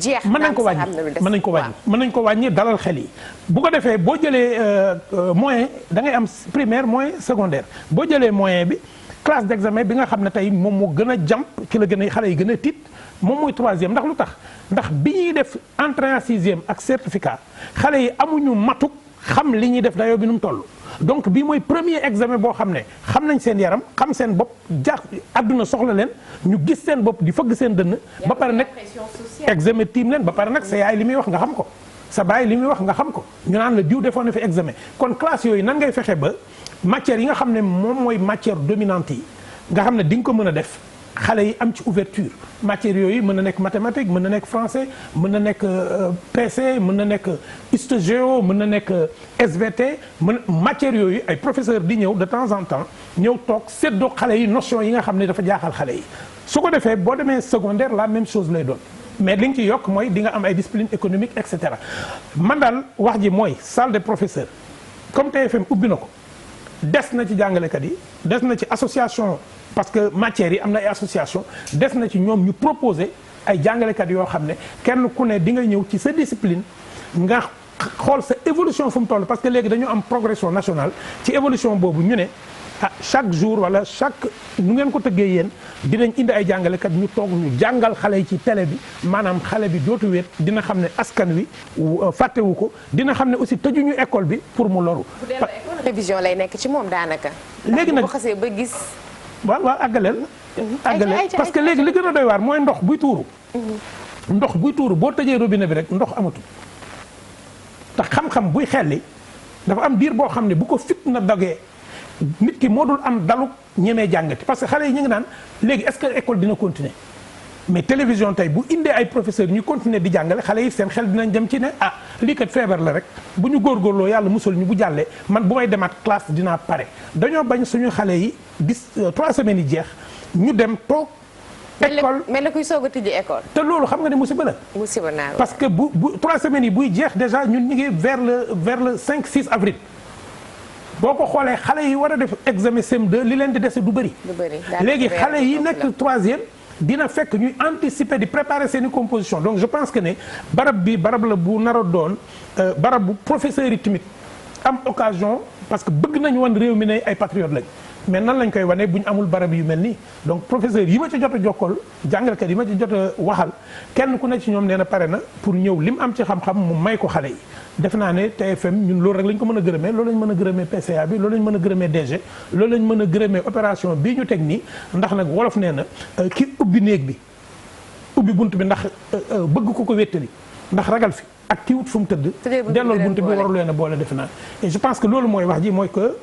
jeex. mën nañ ko wàññi mën nañ ko wàññi dalal xel yi bu ko defee boo jëlee moyen da ngay am primaire moyen secondaire boo jëlee moyen bi classe d'examen bi nga xam ne tey moom moo gën a jàmp ci la gën a xale yi gën a tiit moom mooy 3e ndax lu tax ndax bi ñuy def entrée en 6e ak certificat xale yi amuñu matuk xam li ñuy def dayoo bi nu mu toll. donc bii mooy premier examen boo xam ne xam nañ seen yaram xam seen bopp jaax àdduna soxla leen ñu gis seen bopp di fëgg seen dënn ba pare nag examen tiim leen ba pare nag sa yaay li muy wax nga xam ko sa baay li muy wax nga xam ko ñu naan la diw defoon na fi examen kon classe yooyu nan ngay fexe ba matière yi nga xam ne moom mooy matière dominante yi nga xam ne di nga ko mën a def xale yi am ci ouverture matières yooyu mën na nekk mathématique mën na nekk français mën na nekk PC mën na nekk histoire-géo mën na nekk SVT matières yooyu ay professeurs di ñëw de temps en temps ñëw toog séddoo xale yi notion yi nga xam ne dafa jaaxal xale yi su ko defee boo demee secondaire la même chose lay doon mais li nga ci yokk mooy di nga am ay discipline économique et cetera man daal wax ji mooy salle des professeurs comme TFM ubbi na ko des na ci jàngalekat yi des na ci association parce que matières yi am na ay association des na ci ñoom ñu proposer ay jàngalekat yoo xam ne kenn ku ne di nga ñëw ci sa discipline nga xool sa évolution fu mu toll parce que léegi dañu am progression nationale ci évolution boobu ñu ne chaque jour wala chaque nu ngeen ko tëggee yéen dinañ indi ay jàngalekat ñu toog ñu jàngal xale yi ci télé bi maanaam xale bi dootu wéet dina xam ne askan wi fàttewu ko dina xam ne aussi tëjuñu école bi pour mu loru. révision lay nekk ci moom daanaka. léegi nag bu xasee ba gis. waaw àggaleel parce que léegi li gën a doy waar mooy ndox buy tuuru. ndox buy tuuru boo tëjee robinet bi rek ndox amatul te xam-xam buy xelli dafa am diir boo xam ne bu ko fit na dogee nit ki moo dul am dalu ñemee jàngati parce que xale yi ñu ngi naan léegi est-ce que école dina continuer mais télévision tey bu indee ay professeurs ñu continuer di jàngale xale yi seen xel dinañ dem ci ne lii kat feebar la rek bu ñu góorgóorloo yàlla musul ñu bu jàllee man bu may demaat classe dinaa pare dañoo bañ suñu xale yi 3 semaines yi jeex ñu dem toog. école mel na kuy soog a tijji école. te loolu xam nga ne musiba la. musiba naa parce que bu 3 semaines yi buy jeex déjà ñun ñu ngi vers le 5-6 avril. boo ko xoolee xale yi war a def examen CM2 li leen di dese du bëri. léegi xale yi nekk 3e dina fekk ñuy anticiper di préparer seeni composition donc je pense que ne barab la bu nar a doon barab bu professeurs yi tamit am occasion parce que bëgg nañu wan réew mi ne ay patriotes lañ mais nan lañ koy wane bu ñu amul barab yu mel nii donc professeurs yi ma ci jot a jokkool jàngalekat yi ma ci jot a waxal kenn ku ne ci ñoom nee na pare na pour ñëw li mu am ci xam-xam mu may ko xale yi. def naa ne TFM ñun loolu rek lañ ko mën a gërëmee loolu lañ mën a gërëmee PCA bi loolu lañ mën a gërëmee DG loolu lañ mën a gërëmee opération bii ñu teg nii ndax nag wolof nee na ki ubbi néeg bi ubbi bunt bi ndax bëgg ko wéttali ndax ragal fi ak ki wut fu mu tëdd dellool bunt bi waru leen a boole defe naa et je pense que loolu mooy wax ji mooy que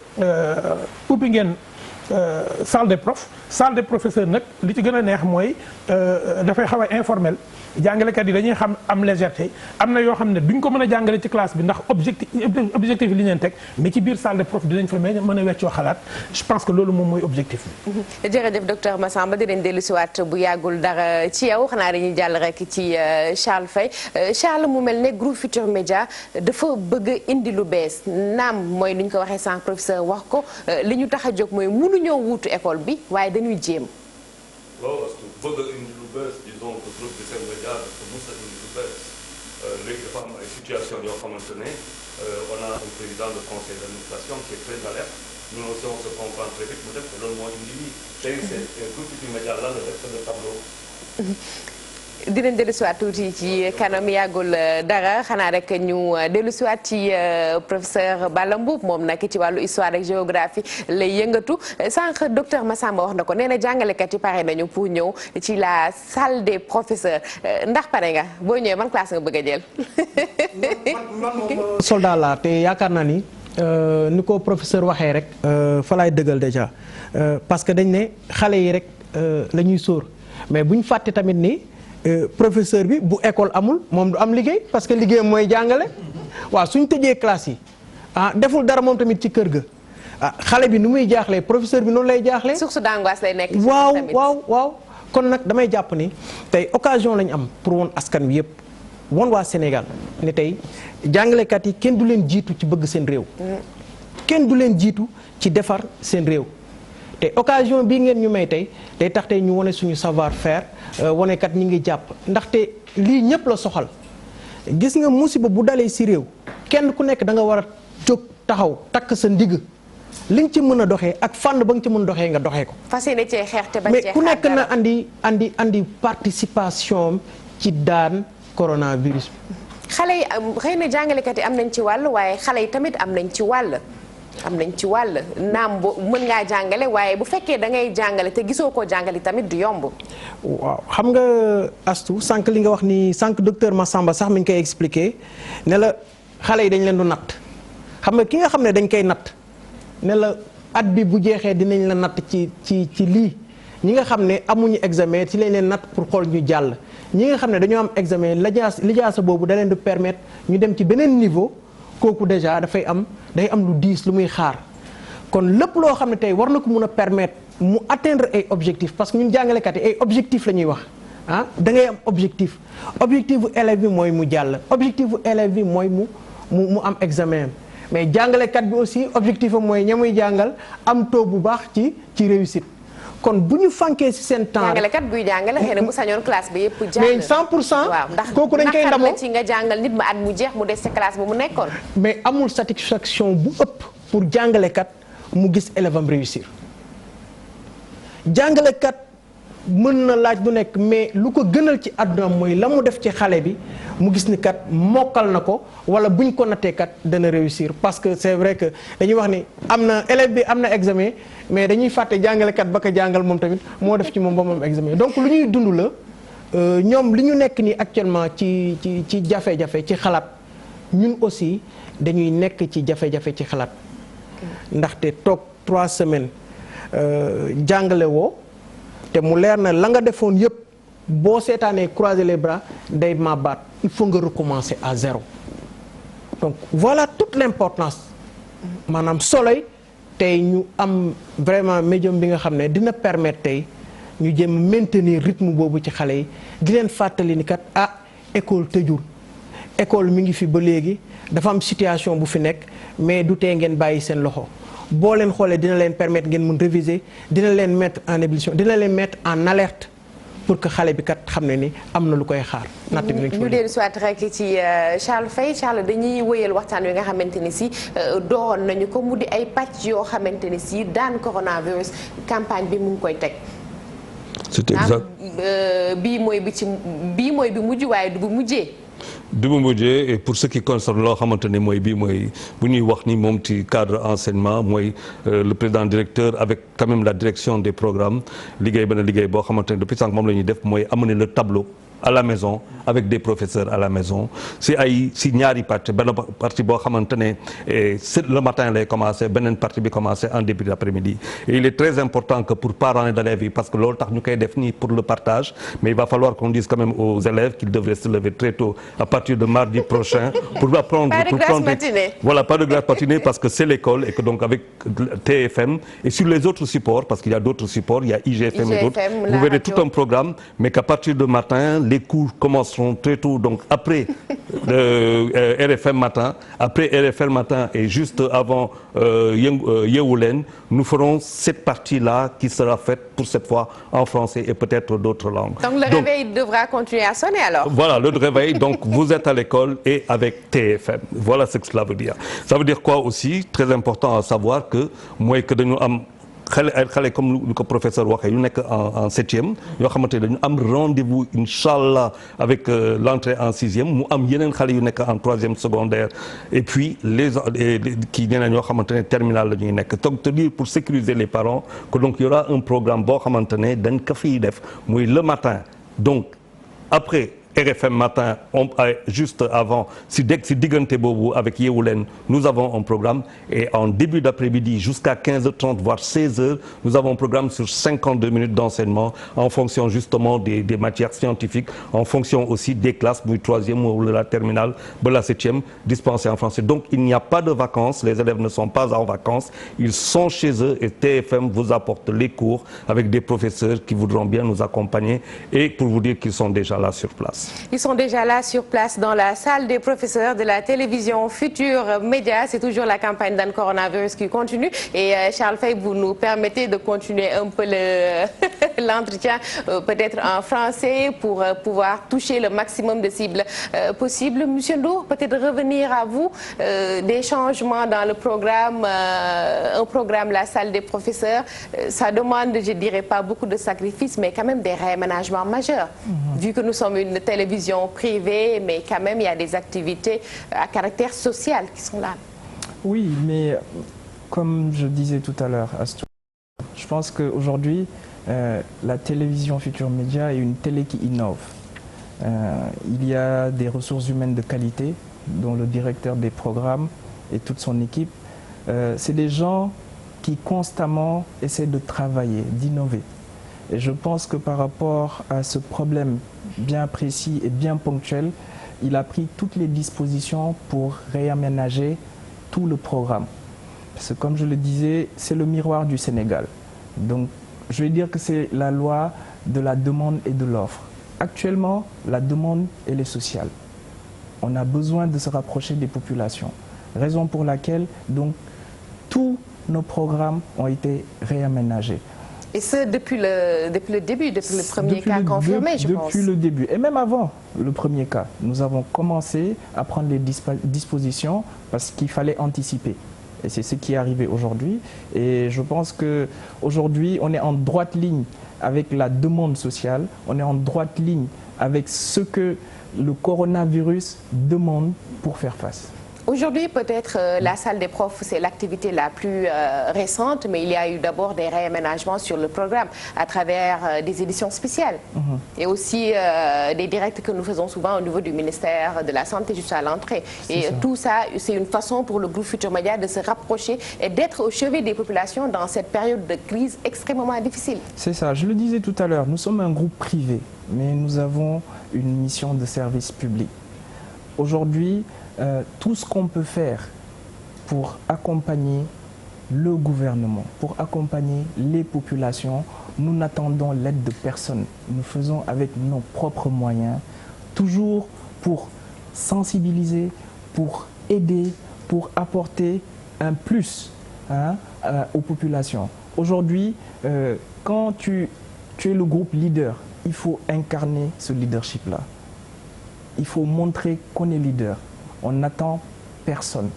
ubbi ngeen salle des professeurs nag li ci gën a neex mooy dafay xaw a informel jàngalekat yi dañuy xam am légèreté am na yoo xam ne duñ ko mën a jàngale ci classe bi ndax objectif li ñu leen teg mais ci biir salle de prof dinañ fa mën a weccoo xalaat je pense que loolu moom mooy objectif bi. jërëjëf docteur Massamba dinañ dellu si waat bu yàggul dara ci yow xanaa dañuy jàll rek ci Charles Faye Charles mu mel ne groupe Futurs Médias dafa bëgg a indi lu bees naam mooy ni ñu ko waxee sans professeur wax ko li ñu tax a jóg mooy mënuñoo wuutu école bi waaye dañuy jéem. waaw parce que bëgg a indi lu bees disons que groupe Futurs Médias dafa mos a indi lu bees léegi dafa am ay situation yoo xamante ne on a un président de conseil d'administration qui est très alerte nous aussi on se comprend très vite mu def ko loolu moo indi lii tey c'est groupe Futurs Médias lan la def c'est le tableau. dinañ dellusiwaat tuuti ci kanam yàggul dara xanaa rek ñu dellusiwaat ci professeur Balla Mboup moom nag ci wàllu histoire ak géographie lay yëngatu sànq docteur Massamba wax na ko nee na jàngalekat yi pare nañu pour ñëw ci la salle des professeurs ndax pare nga boo ñëwee man classe nga bëgg a jël. soldat la te yaakaar naa ni ni ko professeur waxee rek fa laay dëggal déjà parce que dañ ne xale yi rek la ñuy sóor mais bu ñu fàtte tamit ni. professeur bi bu école amul moom du am liggéey parce que liggéeyam mooy jàngale waaw suñ tëjee classe yi deful dara moom tamit ci kër ga xale bi nu muy jaaxlee professeur bi noonu lay jaaxlee. source d'angoisse lay nekk. waaw kon nag damay jàpp ni tey occasion lañ am pour woon askan wi yëpp woon waa Sénégal ne tey jàngalekat yi kenn du leen jiitu ci bëgg seen réew. kenn du leen jiitu ci defar seen réew te occasion bii ngeen ñu may tey day tax tey ñu wane suñu savoir faire wane kat ñi ngi jàpp ndaxte lii ñëpp la soxal gis nga musiba bu dalee ci réew kenn ku nekk da nga war a jóg taxaw takk sa ndigg li nga ci mën a doxee ak fànn ba nga ci mën doxee nga doxee ko. fas yéene cee xeex te bañ mais cee ku nekk xaar na andi participation ci daan coronavirus. xale yi xëy na jàngalekat yi am nañ ci wàll waaye xale yi tamit am nañ ci wàll. am nañ ci wàll naam bo mën ngaa jàngale waaye bu fekkee da ngay jàngale te gisoo koo jàngale tamit du yomb. waaw xam nga Astou sànq li nga wax ni sànq docteur Massamba sax mi ngi koy expliqué ne la xale yi dañ leen du natt xam nga ki nga xam ne dañ koy natt ne la at bi bu jeexee dinañ la natt ci lii ñi nga xam ne amuñu examen ci lañ leen natt pour xool ñu jàll ñi nga xam ne dañoo am examen lijaasa boobu da leen di permettre ñu dem ci beneen niveau kooku déjà day am lu diis lu muy xaar kon lépp loo xam ne tey war na ko mun a permettre mu atteindre ay objectifs parce que ñun jàngalekat yi ay objectifs la ñuy wax ah da ngay am objectif bu élève bi mooy mu jàll objectif bu élève bi mooy mu am examen mais jàngalekat bi aussi objectif am mooy ña muy jàngal am taux bu baax ci réussite kon bu ñu fànkee ci seen temps jàngalekat buy jàngale xëy na bu sañoon classe bi yëpp jàng mais 100% waaw ndax kooku dañ koy ndamoo ci nga jàngal nit ma at mu jeex mu des sa classe ba mu nekkoon mais amul satisfaction bu ëpp pour jàngalekat mu gis élève am réussir jàngalekat mën na laaj du nekk mais lu ko gënal ci àddunaam mooy la mu def ci xale bi mu gis ni kat mokkal na ko wala buñ ko nattee kat dana réussir parce que c'est vrai que dañuy wax ni am na élève bi am na examen mais dañuy fàtte jàngalekat ba ko jàngal moom tamit moo def ci moom ba moom examen donc lu ñuy dund la ñoom li ñu nekk nii actuellement ci jafe-jafe ci xalaat ñun aussi dañuy nekk ci jafe-jafe ci xalaat ndaxte toog 3 semaines jàngale woo te mu leer na la nga defoon yëpp boo seetaanee croiser les bras day màbbaat il faut nga recommencer à zéro donc voilà toute l'importance maanaam soleil tey ñu am vraiment médium bi nga xam ne dina permettre tey ñu jéem maintenir rythme boobu ci xale yi di leen fàttali ni kat école tëjul école mi ngi fi ba léegi dafa am situation bu fi nekk mais du tee ngeen bàyyi seen loxo boo leen xoolee dina leen permettre ngeen mun réviser dina leen mettre en ébullition dina leen mettre en alerte pour que xale bi kat xam ne ni am na lu koy xaar. natt bi ñu dellu soit rek ci Charles Faye Charles dañuy wëyal waxtaan wi nga xamante ni si dooroon nañu ko mu di ay pàcc yoo xamante ni si daan coronavirus campagne bi mu ngi koy teg. c'est exact bii mooy bi mujj waaye du bu mujjee. du mu mujjee et pour ce qui concerne loo xamante ne mooy bii mooy bu ñuy wax ni moom ci cadre enseignement mooy le président directeur avec quand même la direction des programmes liggéey benn liggéey boo xamante ne depuis sànq moom la ñuy def mooy amener le tableau à la maison avec des professeurs à la maison si ñaari partie benn partie boo xamante ne le matin lay commencé beneen partie bi commencé en début d'après-midi et il est très important que pour parents d'élèves yi parce que loolu tax ñu koy def nii pour le partage mais il va falloir qu'on dise quand même aux élèves qu'ils devraient se lever très tôt à partir de mardi prochain pour apprendre pas de grasse matinée. Voilà, pas de grasse matinée parce que c'est l'école et que donc avec TFM et sur les autres supports parce qu'il y a d'autres supports il y a IGFM et d'autres vous verrez tout un programme mais qu'à partir de matin les cours commenceront très tôt donc après RFM matin et juste avant Yeewu Leen nous ferons cette partie-là qui sera faite pour cette fois en français et peut-être d'autres langues. Donc le réveil devra continuer à sonner alors. Voilà, le réveil donc vous êtes à l'école et avec TFM. Voilà ce que cela veut dire. Ça veut dire quoi aussi? Très important à savoir que mooy que dañu am xale comme lu ko professeur waxee yu nekk en 7e yoo xamante ne dañu am rendez-vous inchallah avec l'entrée en 6e mu am yeneen xale yu nekk en 3e secondaire et puis les kii ñeneen yoo xamante ne terminale la ñuy nekk donc te dire pour sécuriser les parents que donc il y aura un programme boo xamante ne dañ ko fiy def muy le matin donc après RFM matin juste avant si diggante boobu avec Yeewu Leen nous avons un programme et en début d'après-midi jusqu'à 15h30 voire 16h nous avons un programme sur 52 minutes d'enseignement en fonction justement des matières scientifiques en fonction aussi des classes muy 3e ou la terminale ba la 7e dispensée en français donc il n'y a pas de vacances les élèves ne sont pas en vacances ils sont chez eux et TFM vous apporte les cours avec des professeurs qui voudront bien nous accompagner et pour vous dire qu'ils sont déjà là sur place. place. Ils sont déjà là sur place dans la salle des professeurs de la télévision Futurs Médias. C'est toujours la campagne d'Anne-Coronavirus qui continue. Et Charles Faye, vous nous permettez de continuer un peu l'entretien, peut-être en français, pour pouvoir toucher le maximum de cibles possibles. Monsieur Ndour, peut-être revenir à vous des changements dans le programme, un programme La Salle des professeurs. Ça demande, je dirais pas beaucoup de sacrifices, mais quand même des réaménagements majeurs. Vu que nous sommes une télévision privée, mais quand même il y a des activités à caractère social qui sont là. Oui, mais comme je disais tout à l'heure, Astou, je pense qu'aujourd'hui, la télévision Futurs Médias est une télé qui innove. Il y a des ressources humaines de qualité, dont le directeur des programmes et toute son équipe. C'est des gens qui constamment essaient de travailler, d'innover. Et je pense que par rapport à ce problème bien précis et bien ponctuel, il a pris toutes les dispositions pour réaménager tout le programme. Parce que comme je le disais, c'est le miroir du Sénégal. Donc je vais dire que c'est la loi de la demande et de l'offre. Actuellement, la demande, elle est sociale. On a besoin de se rapprocher des populations. Raison pour laquelle, donc, tous nos programmes ont été réaménagés. Et ce, depuis le début, depuis le premier cas confirmé, je pense. Depuis le début. Et même avant le premier cas, nous avons commencé à prendre les dispositions parce qu'il fallait anticiper. Et c'est ce qui est arrivé aujourd'hui. Et je pense qu'aujourd'hui, on est en droite ligne avec la demande sociale. On est en droite ligne avec ce que le coronavirus demande pour faire face. Aujourd'hui, peut-être la salle des profs, c'est l'activité la plus récente, mais il y a eu d'abord des réaménagements sur le programme à travers des éditions spéciales et aussi des directs que nous faisons souvent au niveau du ministère de la Santé juste à l'entrée. Et tout ça, c'est une façon pour le groupe Futurs Médias de se rapprocher et d'être au chevet des populations dans cette période de crise extrêmement difficile. C'est ça, je le disais tout à l'heure, nous sommes un groupe privé, mais nous avons une mission de service public. Aujourd'hui, tout ce qu'on peut faire pour accompagner le gouvernement, pour accompagner les populations, nous n'attendons l'aide de personne. Nous faisons avec nos propres moyens, toujours pour sensibiliser, pour aider, pour apporter un plus aux populations. Aujourd'hui, quand tu es le groupe leader, il faut incarner ce leadership-là. Il faut montrer qu'on est leader. On n'attend personne.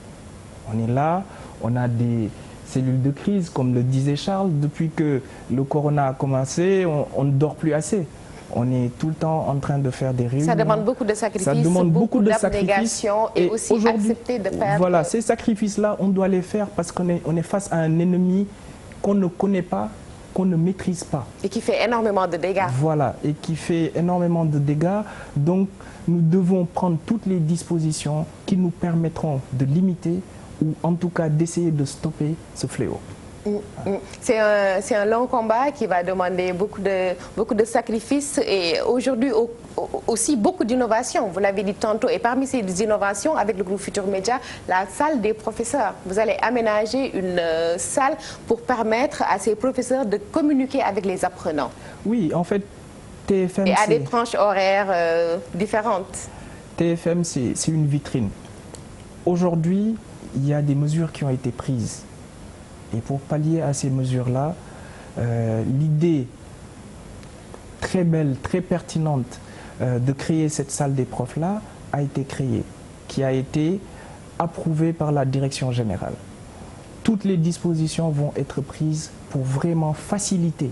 On est là, on a des cellules de crise, comme le disait Charles. Depuis que le corona a commencé, on ne dort plus assez. On est tout le temps en train de faire des réunions. Ça demande beaucoup de sacrifices, ça demande beaucoup d'abnégation et aussi accepter de faire... Voilà, ces sacrifices-là, on doit les faire parce qu'on est face à un ennemi qu'on ne connaît pas, qu'on ne maîtrise pas. Et qui fait énormément de dégâts. Voilà, et qui fait énormément de dégâts. Donc, nous devons prendre toutes les dispositions qui nous permettront de limiter ou en tout cas d'essayer de stopper ce fléau. C'est un long combat qui va demander beaucoup de sacrifices et aujourd'hui aussi beaucoup d'innovations. Vous l'avez dit tantôt, et parmi ces innovations, avec le groupe Futurs Médias, la salle des professeurs. Vous allez aménager une salle pour permettre à ces professeurs de communiquer avec les apprenants. Oui, en fait, TFM... Et à des tranches horaires différentes. TFM, c'est une vitrine. Aujourd'hui, il y a des mesures qui ont été prises. Et pour pallier à ces mesures-là, l'idée très belle, très pertinente de créer cette salle des profs-là a été créée, qui a été approuvée par la direction générale. Toutes les dispositions vont être prises pour vraiment faciliter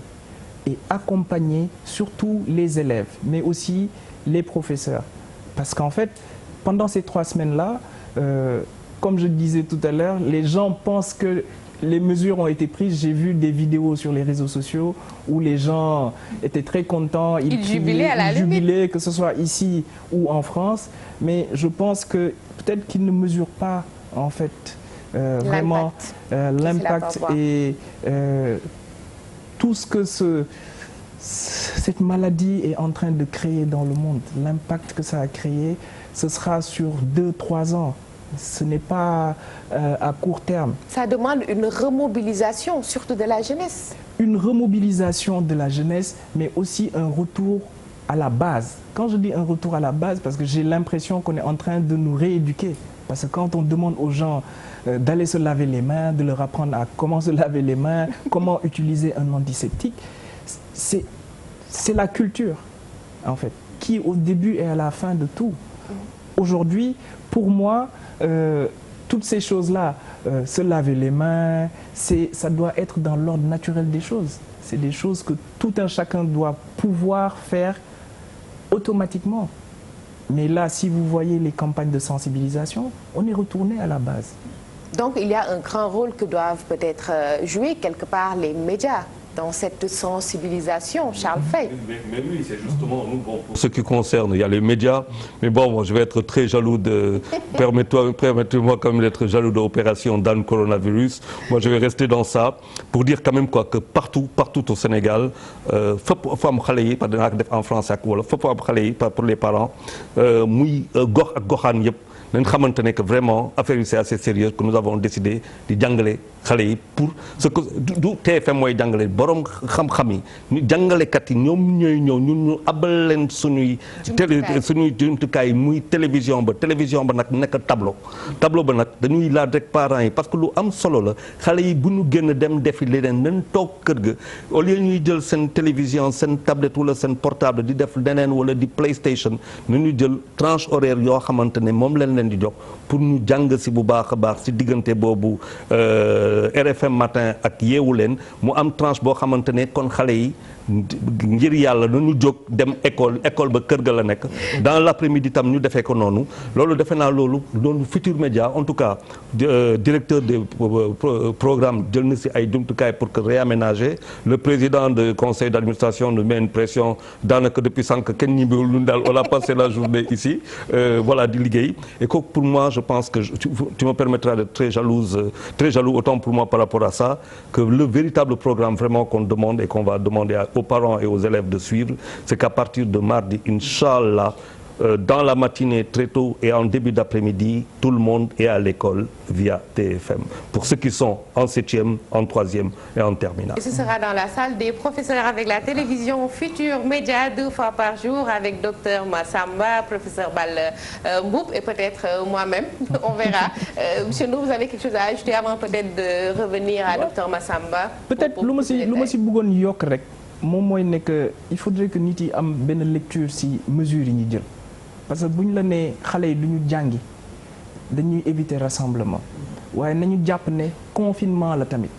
et accompagner surtout les élèves, mais aussi les professeurs. Parce qu'en fait, pendant ces 3 semaines-là, comme je disais tout à l'heure, les gens pensent que les mesures ont été prises. J'ai vu des vidéos sur les réseaux sociaux où les gens étaient très contents, ils jubilaient, que ce soit ici ou en France. Mais je pense que peut-être qu'ils ne mesurent pas en fait vraiment l'impact et tout ce que cette maladie est en train de créer dans le monde. L'impact que ça a créé, ce sera sur 2-3 ans. Ce n'est pas à court terme. Ça demande une remobilisation, surtout de la jeunesse. Une remobilisation de la jeunesse, mais aussi un retour à la base. Quand je dis un retour à la base, parce que j'ai l'impression qu'on est en train de nous rééduquer. Parce que quand on demande aux gens d'aller se laver les mains, de leur apprendre à comment se laver les mains, comment utiliser un antiseptique, c'est la culture, en fait, qui au début et à la fin de tout. Aujourd'hui, pour moi, toutes ces choses-là, se laver les mains, ça doit être dans l'ordre naturel des choses. C'est des choses que tout un chacun doit pouvoir faire automatiquement. Mais là, si vous voyez les campagnes de sensibilisation, on est retourné à la base. Donc, il y a un grand rôle que doivent peut-être jouer quelque part les médias dans cette sensibilisation, Charles Faye. Mais oui, c'est justement nous. Bon, pour ce qui concerne, il y a les médias, mais bon, moi, je vais être très jaloux de. Permettez-moi quand même d'être jaloux de l'opération Dan Coronavirus. Moi, je vais rester dans ça pour dire quand même quoi que partout au Sénégal, femme xale par exemple en France ak wala femme xale pour les parents, muy gox ak goxaan yëpp. nañ xamante ne que vraiment affaire yi c'est assez sérieux que nous avons décidé di jàngale xale yi pour ce que du TFM mooy jàngale borom xam-xam yi ñu jàngalekat yi ñoom ñooy ñëw ñun ñu abal leen suñuy jumtukaay muy télévision ba nag nekk tableau ba nag dañuy laaj rek parents yi parce que lu am solo la xale yi bu ñu génn dem defi leneen nañ toog kër ga au lieu ñuy jël seen télévision seen tablette wala seen portable di def leneen wala di PlayStation nañu jël tranche horaire yoo xamante ne moom leen di jox pour ñu jàng si bu baax a baax si diggante boobu RFM matin ak yeewu leen mu am tranche boo xamante ne kon xale yi ngir yàlla nañu jóg dem école ba kër ga la nekk dans l'après-midi tam ñu defee ko noonu loolu defe naa loolu Futurs Médias en tout cas directeur des programmes jël na si ay jumtukaay pour que réaménager le président du conseil d'administration nous met une pression daanaka depuis sànq kenn ñibbiwul lu daal on a passé la journée ici voilà di liggéey et que pour moi je pense que tu me permettras d'être très jaloux autant pour moi par rapport à ça que le véritable programme vraiment qu'on demande et qu'on va demander aux parents et aux élèves de suivre, c'est qu'à partir de mardi, Inch'Allah, dans la matinée très tôt et en début d'après-midi, tout le monde est à l'école via TFM. Pour ceux qui sont en 7e, en 3e et en terminale. Et ce sera dans la salle des professeurs avec la télévision Futurs Médias 2 fois par jour avec Dr Massamba, professeur Bal Mboup et peut-être moi-même. On verra. Monsieur Ndour, vous avez quelque chose à ajouter avant peut-être de revenir à Dr Massamba? Peut-être lu ma si bëggoon yokk rek moom mooy ne que il faudrait que nit yi am benn lecture si mesures yi ñu jël. parce que bu ñu la nee xale yi du ñu jàngi dañuy éviter rassemblement waaye nañu jàpp ne confinement la tamit.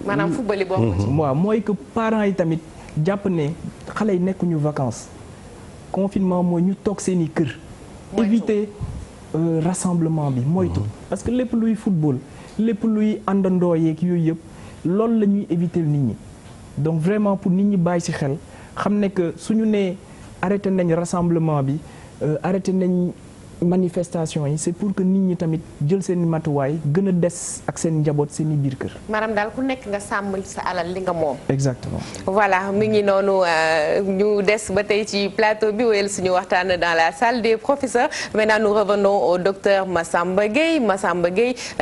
maanaam football yi bokk ci. waaw mooy que parents yi tamit jàpp ne xale yi nekkuñu vacances confinement mooy ñu toog seeni kër. éviter rassemblement bi moytu. parce que lépp luy football lépp luy àndandoo yeeg yooyu yëpp loolu la ñuy éviter nit ñi donc vraiment pour nit ñi bàyyi ci xel xam ne que suñu nee arrêté nañ rassemblement bi. arrêté nañ manifestation yi c'est pour que nit ñi tamit jël seen matuwaay gën a des ak seen njaboot seen i biir kër. maanaam daal ku nekk nga sàmm sa alal li nga moom. exactement. voilà mi ngi noonu ñu des ba tey ci plateau bi wéyal suñu waxtaan dans la salle des professeurs maintenant nous revenons au docteur Massamba Gueye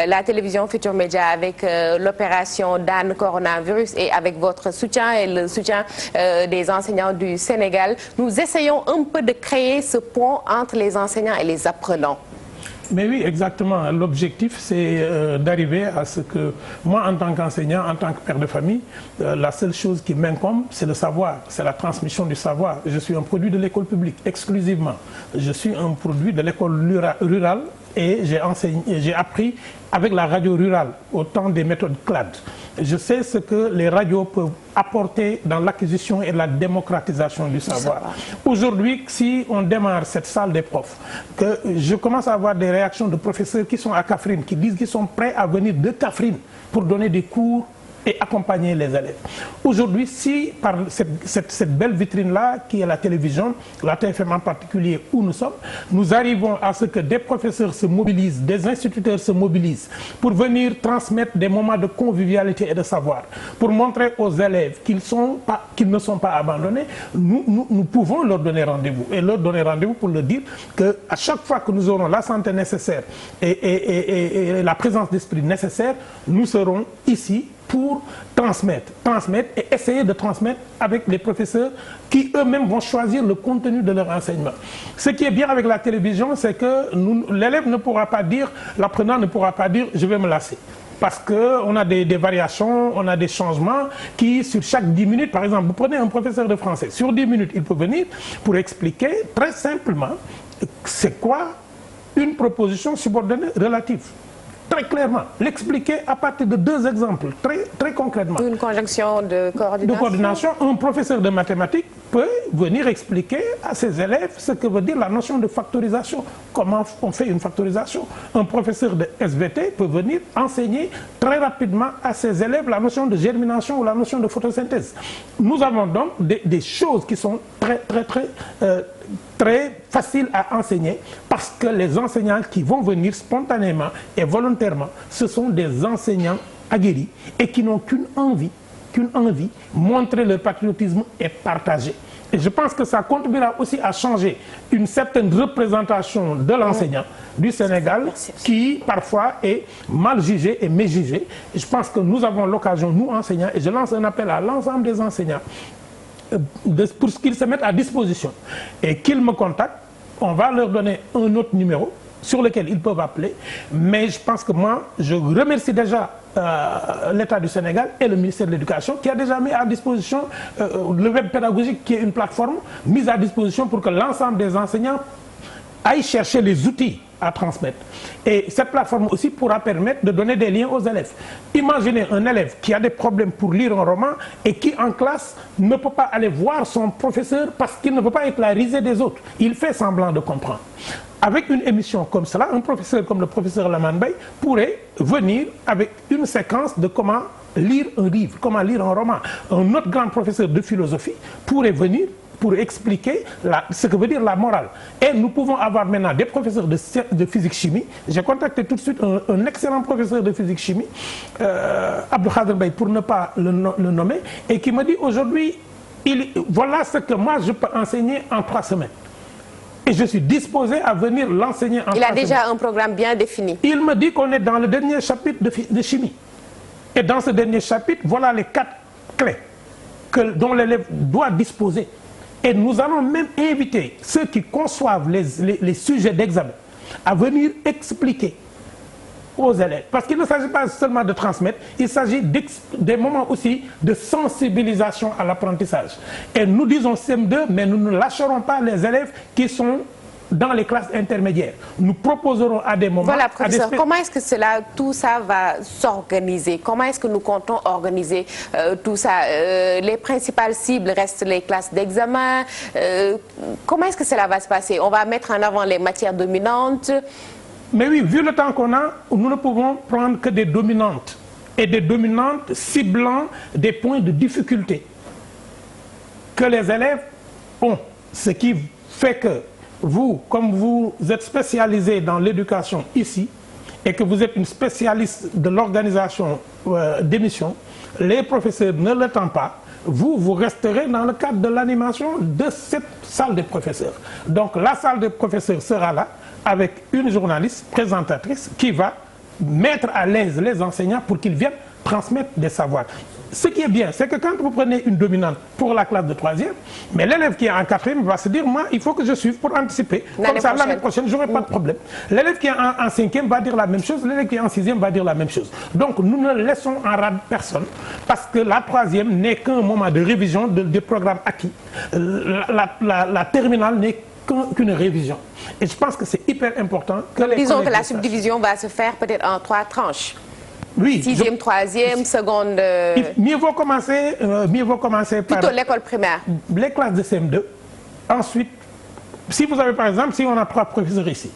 la télévision Futurs Médias avec l'opération Dan Coronavirus et avec votre soutien et le soutien des enseignants du Sénégal nous essayons un peu de créer ce pont entre les enseignants et les apprenants. Mais oui, exactement. L'objectif, c'est d'arriver à ce que moi, en tant qu'enseignant, en tant que père de famille, la seule chose qui m'incombe, c'est le savoir, c'est la transmission du savoir. Je suis un produit de l'école publique, exclusivement. Je suis un produit de l'école rurale et j'ai appris avec la radio rurale au temps des méthodes CLAD. Je sais ce que les radios peuvent apporter dans l'acquisition et la démocratisation du savoir. Aujourd'hui, si on démarre cette salle des profs, que je commence à avoir des réactions de professeurs qui sont à Kaffrine, qui disent qu'ils sont prêts à venir de Kaffrine pour donner des cours et accompagner les élèves. Aujourd'hui, si par cette belle vitrine-là, qui est la télévision, la TFM en particulier, où nous sommes, nous arrivons à ce que des professeurs se mobilisent, des instituteurs se mobilisent pour venir transmettre des moments de convivialité et de savoir, pour montrer aux élèves qu'ils ne sont pas abandonnés, nous pouvons leur donner rendez-vous. Et leur donner rendez-vous pour leur dire qu'à chaque fois que nous aurons la santé nécessaire et la présence d'esprit nécessaire, nous serons ici pour transmettre et essayer de transmettre avec les professeurs qui eux-mêmes vont choisir le contenu de leur enseignement. Ce qui est bien avec la télévision, c'est que l'élève ne pourra pas dire, l'apprenant ne pourra pas dire « je vais me lasser ». Parce qu'on a des variations, on a des changements qui, sur chaque 10 minutes, par exemple, vous prenez un professeur de français, sur 10 minutes, il peut venir pour expliquer très simplement c'est quoi une proposition subordonnée relative. Très clairement, l'expliquer à partir de 2 exemples, très concrètement. Une conjonction de coordination. Un professeur de mathématiques peut venir expliquer à ses élèves ce que veut dire la notion de factorisation, comment on fait une factorisation. Un professeur de SVT peut venir enseigner très rapidement à ses élèves la notion de germination ou la notion de photosynthèse. Nous avons donc des choses qui sont très facile à enseigner parce que les enseignants qui vont venir spontanément et volontairement, ce sont des enseignants aguerris et qui n'ont qu'une envie, montrer leur patriotisme et partager. Et je pense que ça contribuera aussi à changer une certaine représentation de l'enseignant du Sénégal qui parfois est mal jugé et méjugé. Et je pense que nous avons l'occasion, nous enseignants, et je lance un appel à l'ensemble des enseignants, pour qu'ils se mettent à disposition et qu'ils me contactent. On va leur donner un autre numéro sur lequel ils peuvent appeler. Mais je pense que moi, je remercie déjà l'État du Sénégal et le ministère de l'Éducation qui a déjà mis à disposition le web pédagogique, qui est une plateforme mise à disposition pour que l'ensemble des enseignants aillent chercher les outils à transmettre. Et cette plateforme aussi pourra permettre de donner des liens aux élèves. Imaginez un élève qui a des problèmes pour lire un roman et qui en classe ne peut pas aller voir son professeur parce qu'il ne veut pas être la risée des autres. Il fait semblant de comprendre. Avec une émission comme cela, un professeur comme le professeur Lamane Bey pourrait venir avec une séquence de comment lire un livre, comment lire un roman. Un autre grand professeur de philosophie pourrait venir pour expliquer ce que veut dire la morale. Et nous pouvons avoir maintenant des professeurs de physique-chimie. J'ai contacté tout de suite un excellent professeur de physique-chimie, Abdou Khader Bey, pour ne pas le nommer, et qui me dit aujourd'hui, voilà ce que moi je peux enseigner en 3 semaines. Et je suis disposé à venir l'enseigner en 3 semaines. Il a déjà un programme bien défini. Il me dit qu'on est dans le dernier chapitre de chimie. Et dans ce dernier chapitre, voilà les 4 clés dont l'élève doit disposer. Et nous allons même inviter ceux qui conçoivent les sujets d'examen à venir expliquer aux élèves. Parce qu'il ne s'agit pas seulement de transmettre, il s'agit des moments aussi de sensibilisation à l'apprentissage. Et nous disons CM2, mais nous ne lâcherons pas les élèves qui sont dans les classes intermédiaires. Nous proposerons à des moments... Voilà, professeur, comment est-ce que tout ça va s'organiser? Comment est-ce que nous comptons organiser tout ça? Les principales cibles restent les classes d'examen. Comment est-ce que cela va se passer? On va mettre en avant les matières dominantes. Mais oui, vu le temps qu'on a, nous ne pouvons prendre que des dominantes. Et des dominantes ciblant des points de difficulté que les élèves ont. Ce qui fait que vous, comme vous êtes spécialisé dans l'éducation ici, et que vous êtes une spécialiste de l'organisation d'émissions, les professeurs ne l'étant pas, vous resterez dans le cadre de l'animation de cette salle des professeurs. Donc la salle des professeurs sera là avec une journaliste présentatrice qui va mettre à l'aise les enseignants pour qu'ils viennent transmettre des savoirs. Ce qui est bien, c'est que quand vous prenez une dominante pour la classe de 3e, mais l'élève qui est en 4e va se dire, moi, il faut que je suive pour anticiper. Comme ça, l'année prochaine, je n'aurai pas de problème. L'élève qui est en 5e va dire la même chose, l'élève qui est en 6e va dire la même chose. Donc, nous ne laissons en rade personne, parce que la 3e n'est qu'un moment de révision des programmes acquis. La terminale n'est qu'une révision. Et je pense que c'est hyper important que les Disons que la subdivision va se faire peut-être en 3 tranches. Oui. 6e, 3e, seconde... Mieux vaut commencer par... Plutôt l'école primaire. Les classes de CM2. Ensuite, si vous avez par exemple, si on a 3 professeurs ici,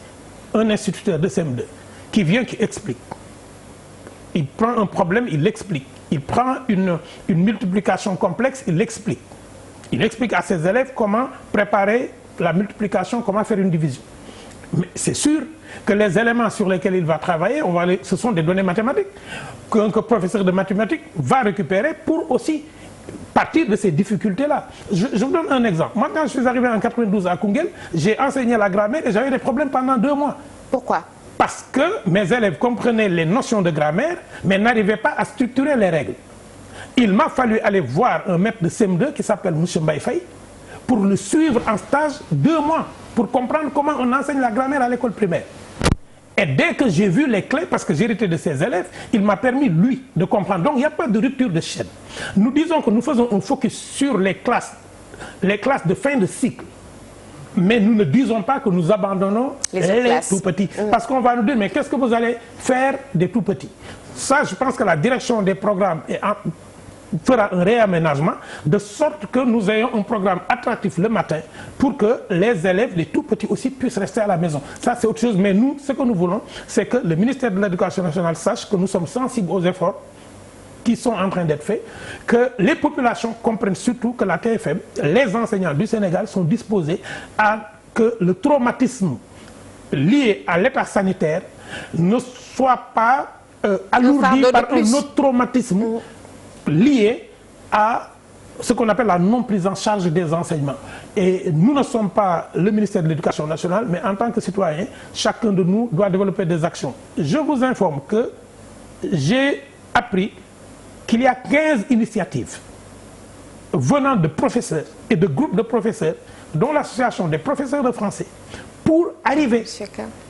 un instituteur de CM2 qui vient, qui explique. Il prend un problème, il l'explique. Il prend une multiplication complexe, il l'explique. Il explique à ses élèves comment préparer la multiplication, comment faire une division. Mais c'est sûr que les éléments sur lesquels il va travailler, ce sont des données mathématiques qu'un professeur de mathématiques va récupérer pour aussi partir de ces difficultés-là. Je vous donne un exemple. Moi, quand je suis arrivé en 92 à Koungheul, j'ai enseigné la grammaire et j'avais des problèmes pendant 2 mois. Pourquoi? parce que mes élèves comprenaient les notions de grammaire, mais n'arrivaient pas à structurer les règles. Il m'a fallu aller voir un maître de CM2 qui s'appelle M. Mbaye Faye pour le suivre en stage 2 mois, pour comprendre comment on enseigne la grammaire à l'école primaire. Et dès que j'ai vu les clés, parce que j'héritais de ses élèves, il m'a permis, lui, de comprendre. Donc, il n'y a pas de rupture de chaîne. Nous disons que nous faisons un focus sur les classes de fin de cycle. Mais nous ne disons pas que nous abandonnons les tout petits. Parce qu'on va nous dire, mais qu'est-ce que vous allez faire des tout petits? Ça, je pense que la direction des programmes fera un réaménagement de sorte que nous ayons un programme attractif le matin pour que les élèves, les tout petits aussi, puissent rester à la maison. Ça, c'est autre chose. Mais nous, ce que nous voulons, c'est que le ministère de l'Éducation nationale sache que nous sommes sensibles aux efforts qui sont en train d'être faits, que les populations comprennent surtout que la TFM, les enseignants du Sénégal sont disposés à que le traumatisme lié à l'état sanitaire ne soit pas alourdi par un autre traumatisme lié à ce qu'on appelle la non prise en charge des enseignements. Et nous ne sommes pas le ministère de l'Éducation nationale, mais en tant que citoyen, chacun de nous doit développer des actions. Je vous informe que j'ai appris qu'il y a 15 initiatives venant de professeurs et de groupes de professeurs, dont l'association des professeurs de français, pour arriver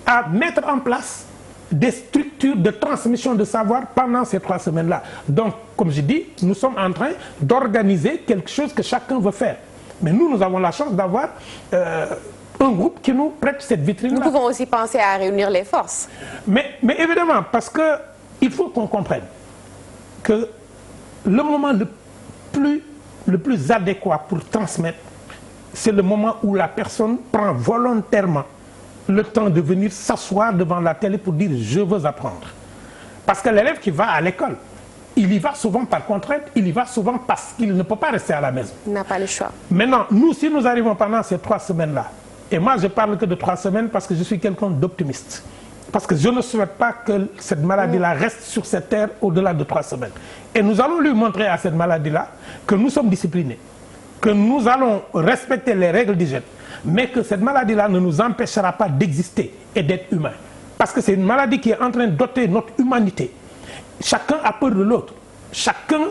à mettre en place des structures de transmission de savoir pendant ces 3 semaines-là. Donc, comme je dis, nous sommes en train d'organiser quelque chose que chacun veut faire. Mais nous avons la chance d'avoir un groupe qui nous prête cette vitrine-là. Nous pouvons aussi penser à réunir les forces. Mais évidemment, parce qu'il faut qu'on comprenne que le moment le plus adéquat pour transmettre, c'est le moment où la personne prend volontairement le temps de venir s'asseoir devant la télé pour dire « je veux apprendre ». Parce que l'élève qui va à l'école, il y va souvent par contrainte, il y va souvent parce qu'il ne peut pas rester à la maison. Il n'a pas le choix. Maintenant, nous, si nous arrivons pendant ces 3 semaines-là, et moi je parle que de 3 semaines parce que je suis quelqu'un d'optimiste, parce que je ne souhaite pas que cette maladie-là reste sur cette terre au-delà de 3 semaines. Et nous allons lui montrer à cette maladie-là que nous sommes disciplinés, que nous allons respecter les règles d'hygiène, mais que cette maladie-là ne nous empêchera pas d'exister et d'être humains. Parce que c'est une maladie qui est en train d'ôter notre humanité. Chacun a peur de l'autre, chacun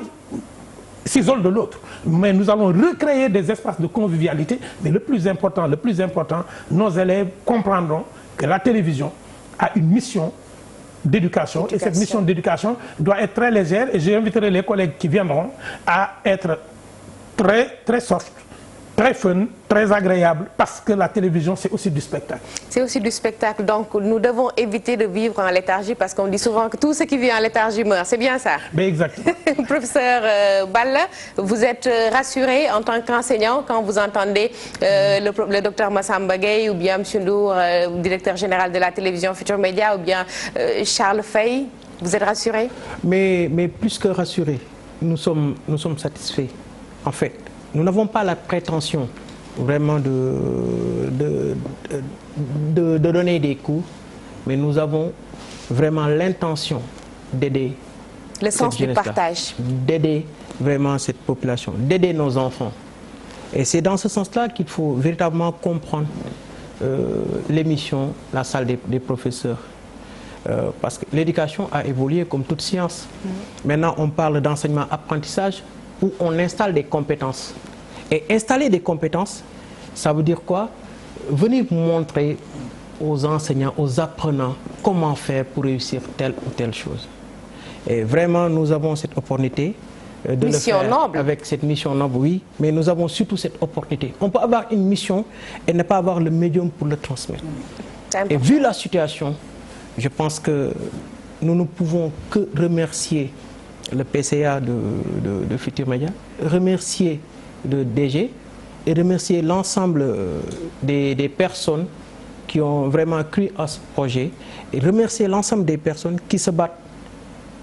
s'isole de l'autre. Mais nous allons recréer des espaces de convivialité. Mais le plus important, nos élèves comprendront que la télévision a une mission d'éducation. Et cette mission d'éducation doit être très légère. Et j'inviterai les collègues qui viendront à être très soft, très fun, très agréable, parce que la télévision, c'est aussi du spectacle. C'est aussi du spectacle, donc nous devons éviter de vivre en léthargie, parce qu'on dit souvent que tout ce qui vit en léthargie meurt, c'est bien ça? Mais exactement. Professeur Balla, vous êtes rassuré en tant qu'enseignant quand vous entendez le docteur Massamba Gueye, ou bien M. Ndour, directeur général de la télévision Futurs Médias, ou bien Charles Faye, vous êtes rassuré? Mais plus que rassuré, nous sommes satisfaits, en fait. Nous n'avons pas la prétention vraiment de donner des cours, mais nous avons vraiment l'intention d'aider. Le sens du partage. D'aider vraiment cette population, d'aider nos enfants. Et c'est dans ce sens-là qu'il faut véritablement comprendre l'émission, la salle des professeurs. Parce que l'éducation a évolué comme toute science. Maintenant, on parle d'enseignement-apprentissage, où on installe des compétences. Et installer des compétences, ça veut dire quoi? Venir montrer aux enseignants, aux apprenants, comment faire pour réussir telle ou telle chose. Et vraiment, nous avons cette opportunité de le faire noble. Avec cette mission noble, oui, mais nous avons surtout cette opportunité. On peut avoir une mission et ne pas avoir le médium pour le transmettre. Et vu la situation, je pense que nous ne pouvons que remercier le PCA de Futurs Médias, remercier le DG et remercier l'ensemble des personnes qui ont vraiment cru à ce projet, et remercier l'ensemble des personnes qui se battent,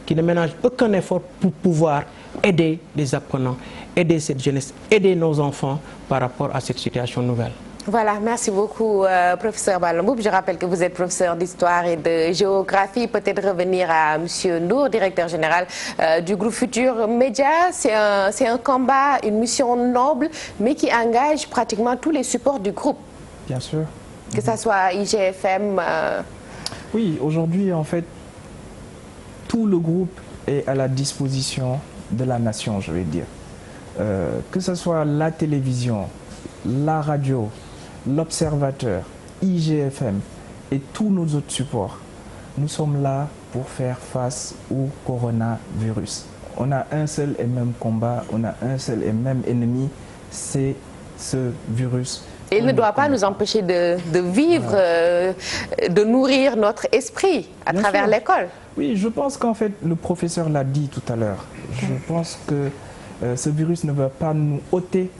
qui ne ménagent aucun effort pour pouvoir aider les apprenants, aider cette jeunesse, aider nos enfants par rapport à cette situation nouvelle. Voilà, merci beaucoup, professeur Balla Mboup. Je rappelle que vous êtes professeur d'histoire et de géographie. Peut-être revenir à M. Ndour, directeur général du groupe Futurs Médias. C'est un combat, une mission noble, mais qui engage pratiquement tous les supports du groupe. Bien sûr. Que ce soit IGFM, Oui, aujourd'hui, en fait, tout le groupe est à la disposition de la nation, je vais dire. Que ce soit la télévision, la radio, l'Observateur, IGFM et tous nos autres supports. Nous sommes là pour faire face au coronavirus. On a un seul et même combat, on a un seul et même ennemi, c'est ce virus. Et il ne doit pas nous empêcher de vivre, de nourrir notre esprit à travers l'école. Oui, je pense qu'en fait, le professeur l'a dit tout à l'heure. Je pense que ce virus ne va pas nous ôter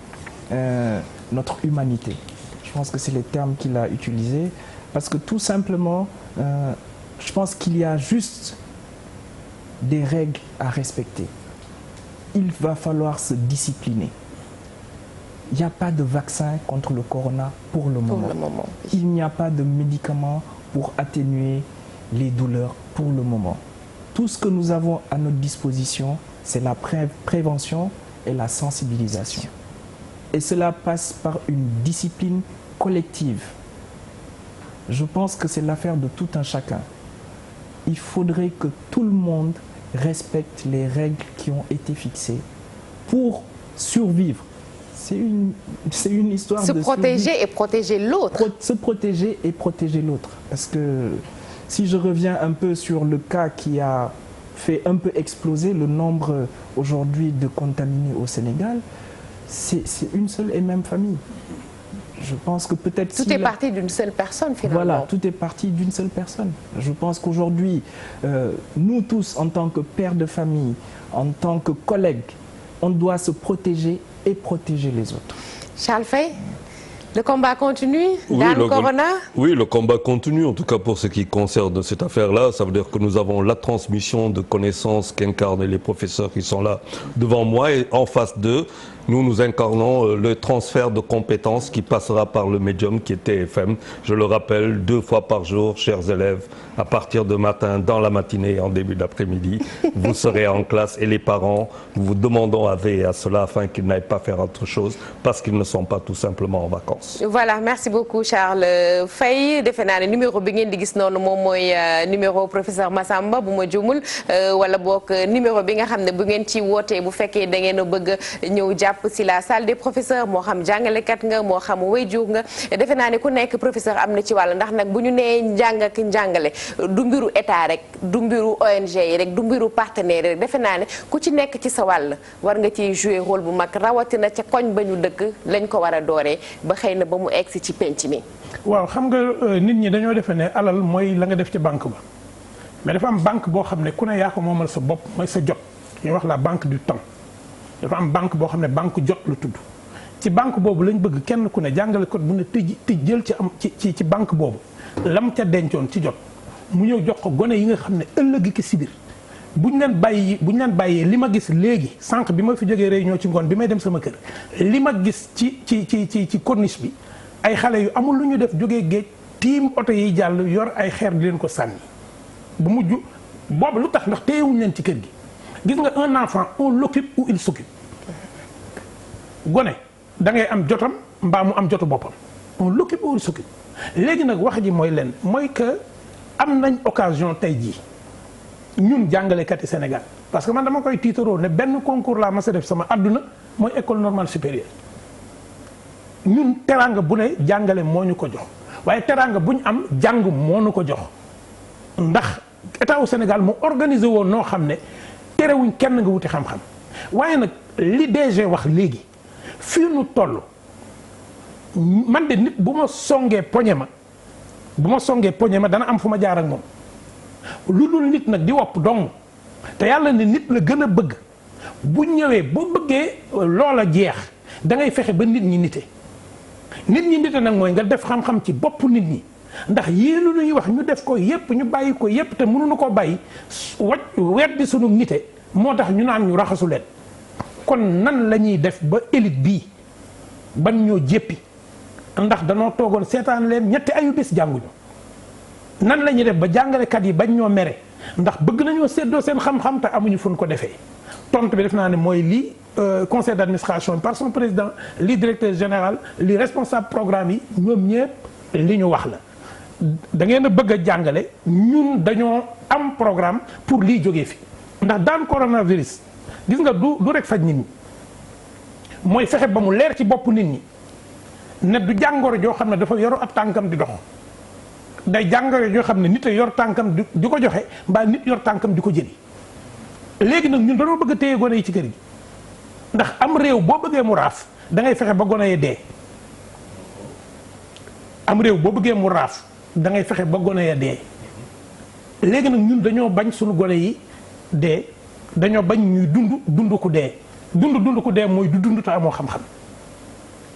notre humanité. Je pense que c'est les termes qu'il a utilisés. Parce que tout simplement, je pense qu'il y a juste des règles à respecter. Il va falloir se discipliner. Il n'y a pas de vaccin contre le corona pour le moment. Oui. Il n'y a pas de médicaments pour atténuer les douleurs pour le moment. Tout ce que nous avons à notre disposition, c'est la prévention et la sensibilisation. Et cela passe par une discipline collective. Je pense que c'est l'affaire de tout un chacun. Il faudrait que tout le monde respecte les règles qui ont été fixées pour survivre. C'est une histoire de se protéger et protéger l'autre. Se protéger et protéger l'autre. Parce que si je reviens un peu sur le cas qui a fait un peu exploser le nombre aujourd'hui de contaminés au Sénégal, c'est une seule et même famille. Je pense que peut-être... Tout est parti d'une seule personne, finalement. Voilà, tout est parti d'une seule personne. Je pense qu'aujourd'hui, nous tous, en tant que pères de famille, en tant que collègues, on doit se protéger et protéger les autres. Charles Faye, le combat continue dans le corona? Oui, le combat continue, en tout cas pour ce qui concerne cette affaire-là. Ça veut dire que nous avons la transmission de connaissances qu'incarnent les professeurs qui sont là devant moi et en face d'eux. Nous incarnons le transfert de compétences qui passera par le médium qui est TFM. Je le rappelle, 2 fois par jour, chers élèves, à partir de matin, dans la matinée et en début d'après-midi, vous serez en classe et les parents, nous vous demandons à veiller à cela afin qu'ils n'aillent pas faire autre chose parce qu'ils ne sont pas tout simplement en vacances. Voilà, merci beaucoup Charles Faye. Defe naa ne numéro bi ngeen di gis noonu moom mooy numéro professeur Massamba bu ma jumul wala boog numéro bi nga xam ne bu ngeen ci wootee bu fekkee da ngeen a bëgg ñëw jàpp si la salle des professeurs moo xam jàngalekat nga moo xam waajur nga defe naa ne ku nekk professeur am na ci wàll ndax nag bu ñu nee njàng ak njàngale du mbiru état rek du mbiru ONG yi rek du mbiru partenaire rek defe naa ne ku ci nekk ci sa wàll war nga ciy jouer rôle bu mag rawatina ca koñ ba ñu dëkk lañ ko war a dooree ba xëy na ba mu egsi ci penc mi. waaw xam nga nit ñi dañoo defe ne alal mooy la nga def ci banque ba mais dafa am banque boo xam ne ku ne yaa ko moomal sa bopp mooy sa jot ñuy wax la banque du temps. dafa am banque boo xam ne banque jot lu tudd ci banque boobu lañ bëgg kenn ku ne jàngale ko bu ne tëj jël ci am ci banque boobu lam ca dencoon ci jot mu ñëw jox ko gone yi nga xam ne ëllëg ki si biir buñ leen bàyyee li ma gis léegi sànq bi ma fi jógee réunion ci ngoon bi may dem sama kër li ma gis ci corniche bi ay xale yu amul lu ñu def jógee géej tiim oto yi jàll yor ay xeer di leen ko sànni bu mujj boobu lu tax ndax téyewuñ leen ci kër gi. gis nga un enfant on l'occupe ou il s'occupe gone da ngay am jotam mbaa mu am jotu boppam on l'occupe ou il s'occupe léegi nag wax ji mooy leen mooy que am nañ occasion tey jii ñun jàngalekat yi Sénégal parce que man dama koy tiitaroo ne benn concours laa mas a def sama àdduna mooy école normale supérieure ñun teraanga bu ne jàngale moo ñu ko jox waaye teraanga bu ñu am jàng moo ñu ko jox ndax état au Sénégal mu organisé woon noo xam ne terewuñ kenn nga wuti xam-xam waaye nag li DG wax léegi fii nu toll man de nit bu ma songee poñe ma dana am fu ma jaar ak moom lu dul nit nag di wopp dong te yàlla ne nit la gën a bëgg bu ñëwee boo bëggee loola jeex da ngay fexe ba nit ñi nite nag mooy nga def xam-xam ci bopp nit ñi ndax yii lu ñuy wax ñu def ko yépp ñu bàyyi ko yépp te mënuñu ko bàyyi weddi sunu nite moo tax ñu naan ñu raxasu leen kon nan la ñuy def ba élite bii ban ñoo jéppi ndax danoo toogoon seetaan leen ñetti ayu bis jànguñu nan la ñuy def ba jàngalekat yi bañ ñoo mere ndax bëgg nañoo séddoo seen xam-xam te amuñu fu ñu ko defee tontu bi def naa ne mooy lii conseil d'administration par son président lii directeur général lii responsable programme yi ñoom ñëpp li ñu wax la da ngeen a bëgg a jàngale ñun dañoo am programme pour lii jógee fi ndax daan coronavirus gis nga du rek faj nit ñi mooy fexe ba mu leer ci bopp nit ñi ne du jàngoro joo xam ne dafa yoru ab tànkam di dox day jàngoro joo xam ne nit a yor tànkam di ko joxe mbaa nit yor tànkam di ko jëli léegi nag ñun dañoo bëgg a téye gone yi ci kër gi ndax am réew boo bëggee mu raaf da ngay fexe ba gone yi dee am réew boo bëggee mu raaf da ngay fexe ba gone ya dee léegi nag ñun dañoo bañ suñu gone yi dee dañoo bañ ñuy dund ku dee dund ku dee mooy du dund te amoo xam-xam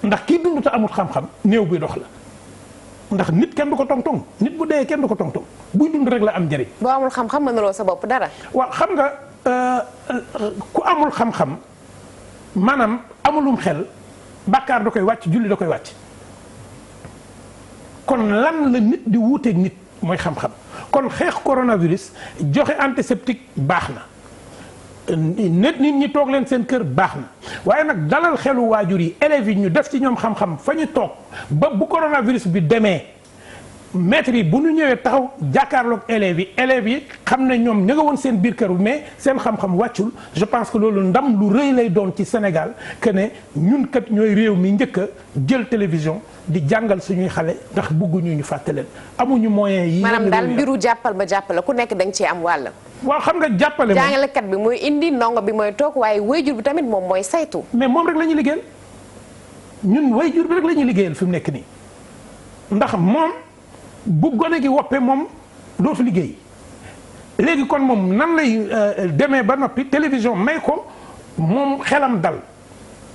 ndax kii dund te amul xam-xam néew bi dox la ndax nit kenn du ko tong-tong nit bu dee kenn du ko tong-tong buy dund rek la am njëriñ. boo amul xam-xam mënuloo sa bopp dara. waaw xam nga ku amul xam-xam maanaam amulum xel bàkkaar da koy wàcc julli da koy wàcc kon lan la nit di wuuteeg nit mooy xam-xam kon xeex coronavirus joxe antiseptique baax na. nit ñi toog leen seen kër baax na waaye nag dalal xelu waajur yi élèves yi ñu def ci ñoom xam-xam fa ñu toog ba bu coronavirus bi demee maître yi bu ñu ñëwee taxaw jàkkaarloog élèves yi xam ne ñoom ña nga woon seen biir kër mais seen xam-xam wàccul je pense que loolu ndam lu rëy lay doon ci Sénégal que ne ñun kat ñooy réew mi njëkk a jël télévision di jàngal suñuy xale ndax bëgguñu ñu fàtte leen amuñu moyens yi. maanaam daal mbiru jàppal ma jàppale ku nekk da nga cee am wàll. waaw xam nga jàppale moom jàngalekat bi mooy indi ndongo bi mooy toog waaye wayjur bi tamit moom mooy saytu. mais moom rek la ñuy liggéeyal ñun wayjur bi rek la ñuy liggéeyal fi mu nekk nii ndax moom bu gone gi woppee moom doo fi liggéey léegi kon moom nan lay demee ba noppi télévision may ko moom xelam dal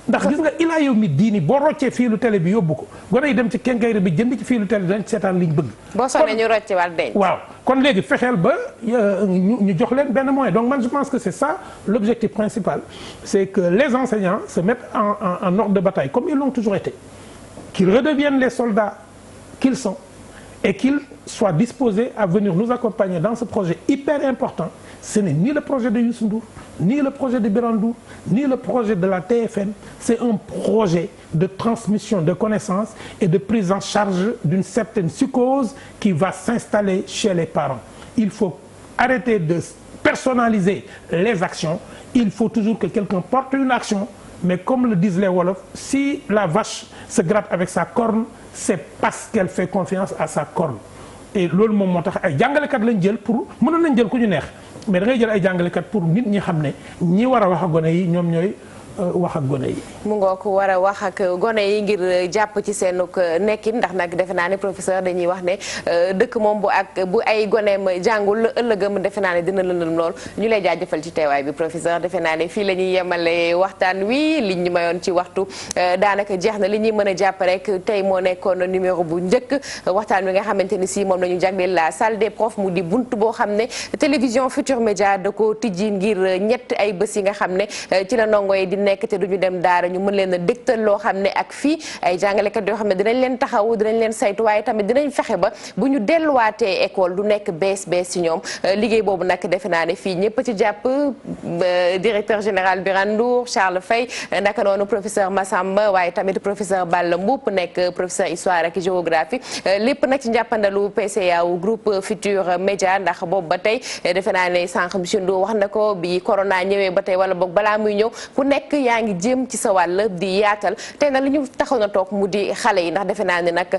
ndax gis nga ilaa yow mi diini boo roccee fiilu télé bi yóbbu ko gone yi dem ci kenkayre bi jënd ci fiilu télé dañ seetaan liñ bëgg. boo sonné ñu rocce wàll denc. waaw kon léegi fexeel ba ñu jox leen benn moyen donc man je pense que c'est ça l'objectif principal c'est que les enseignants se mettent en ordre de bataille comme ils l'ont toujours été qu'ils redeviennent les soldats qu'ils sont et qu'ils soient disposés à venir nous accompagner dans ce projet hyper important. Ce n'est ni le projet de Youssou Ndour, ni le projet de Birane Ndour, ni le projet de la TFM. C'est un projet de transmission de connaissances et de prise en charge d'une certaine psychose qui va s'installer chez les parents. Il faut arrêter de personnaliser les actions. Il faut toujours que quelqu'un porte une action. Mais comme le disent les Wolofs, si la vache se gratte avec sa corne, c'est parce qu'elle fait confiance à sa corne. Et loolu moom moo tax ay jàngalekat lañ jël pour mënoon nañ jël ku ñu neex mais da ngay jël ay jàngalekat pour nit ñi xam ne ñi war a wax ak gone yi ñoom ñooy wax ak gone yi. mu ngoo ko war a wax ak gone yi ngir jàpp ci seenug nekkin ndax nag defe naa ne professeur dañuy wax ne dëkk moom bu ay goneem jàngul ëllëgëm defe naa ne dina lëndëm lool ñu lay jaajëfal ci teewaay bi professeur defe naa ne fii la ñuy yemale waxtaan wi liñ ñu mayoon ci waxtu daanaka jeex na li ñuy mën a jàpp rek tey moo nekkoon numéro bu njëkk waxtaan wi nga xamante ni si moom la ñu jagleel la salle des profs mu di bunt boo xam ne télévision Futurs Médias da ko tijji ngir ñett ay bés yi nga xam ne ci la ndongo yi di nekk te duñu dem daara ñu mën leen a dégtal loo xam ne ak fii ay jàngalekat yoo xam ne dinañ leen taxawu dinañ leen saytu waaye tamit dinañ fexe ba bu ñu delluwaatee école du nekk bees ci ñoom liggéey boobu nag defe naa ne fii ñëpp ci jàpp directeur général Birane Ndour Charles Faye naka noonu professeur Massamba waaye tamit professeur Balla Mboup nekk professeur histoire ak géographie lépp nag ci njàppandalu PCA wu groupe Futurs Médias ndax boobu ba tey defe naa ne sànq monsieur Ndour wax na ko bi corona ñëwee ba tey wala boog balaa muy ñëw ku nekk yaa ngi jéem ci sa wàll di yaatal te nag li ñu taxaw na toog mu di xale yi ndax defe naa ne nag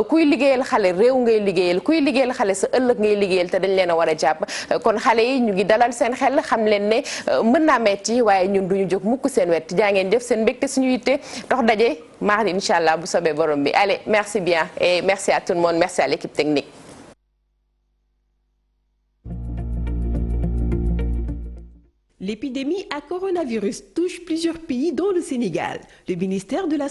kuy liggéeyal xale réew ngay liggéeyal kuy liggéeyal xale sa ëllëg ngay liggéeyal te dañ leen a war a jàpp kon xale yi ñu ngi dalal seen xel xam leen ne mën naa metti waaye ñun duñu jóg mukk seen wet jaa ngeen jëf seen mbégte suñu yitte dox daje mardi incha allah bu sobee borom bi allez merci bien et merci à tout le monde merci à l'équipe technique. L'épidémie à coronavirus touche plusieurs pays dont le Sénégal. Le ministère de la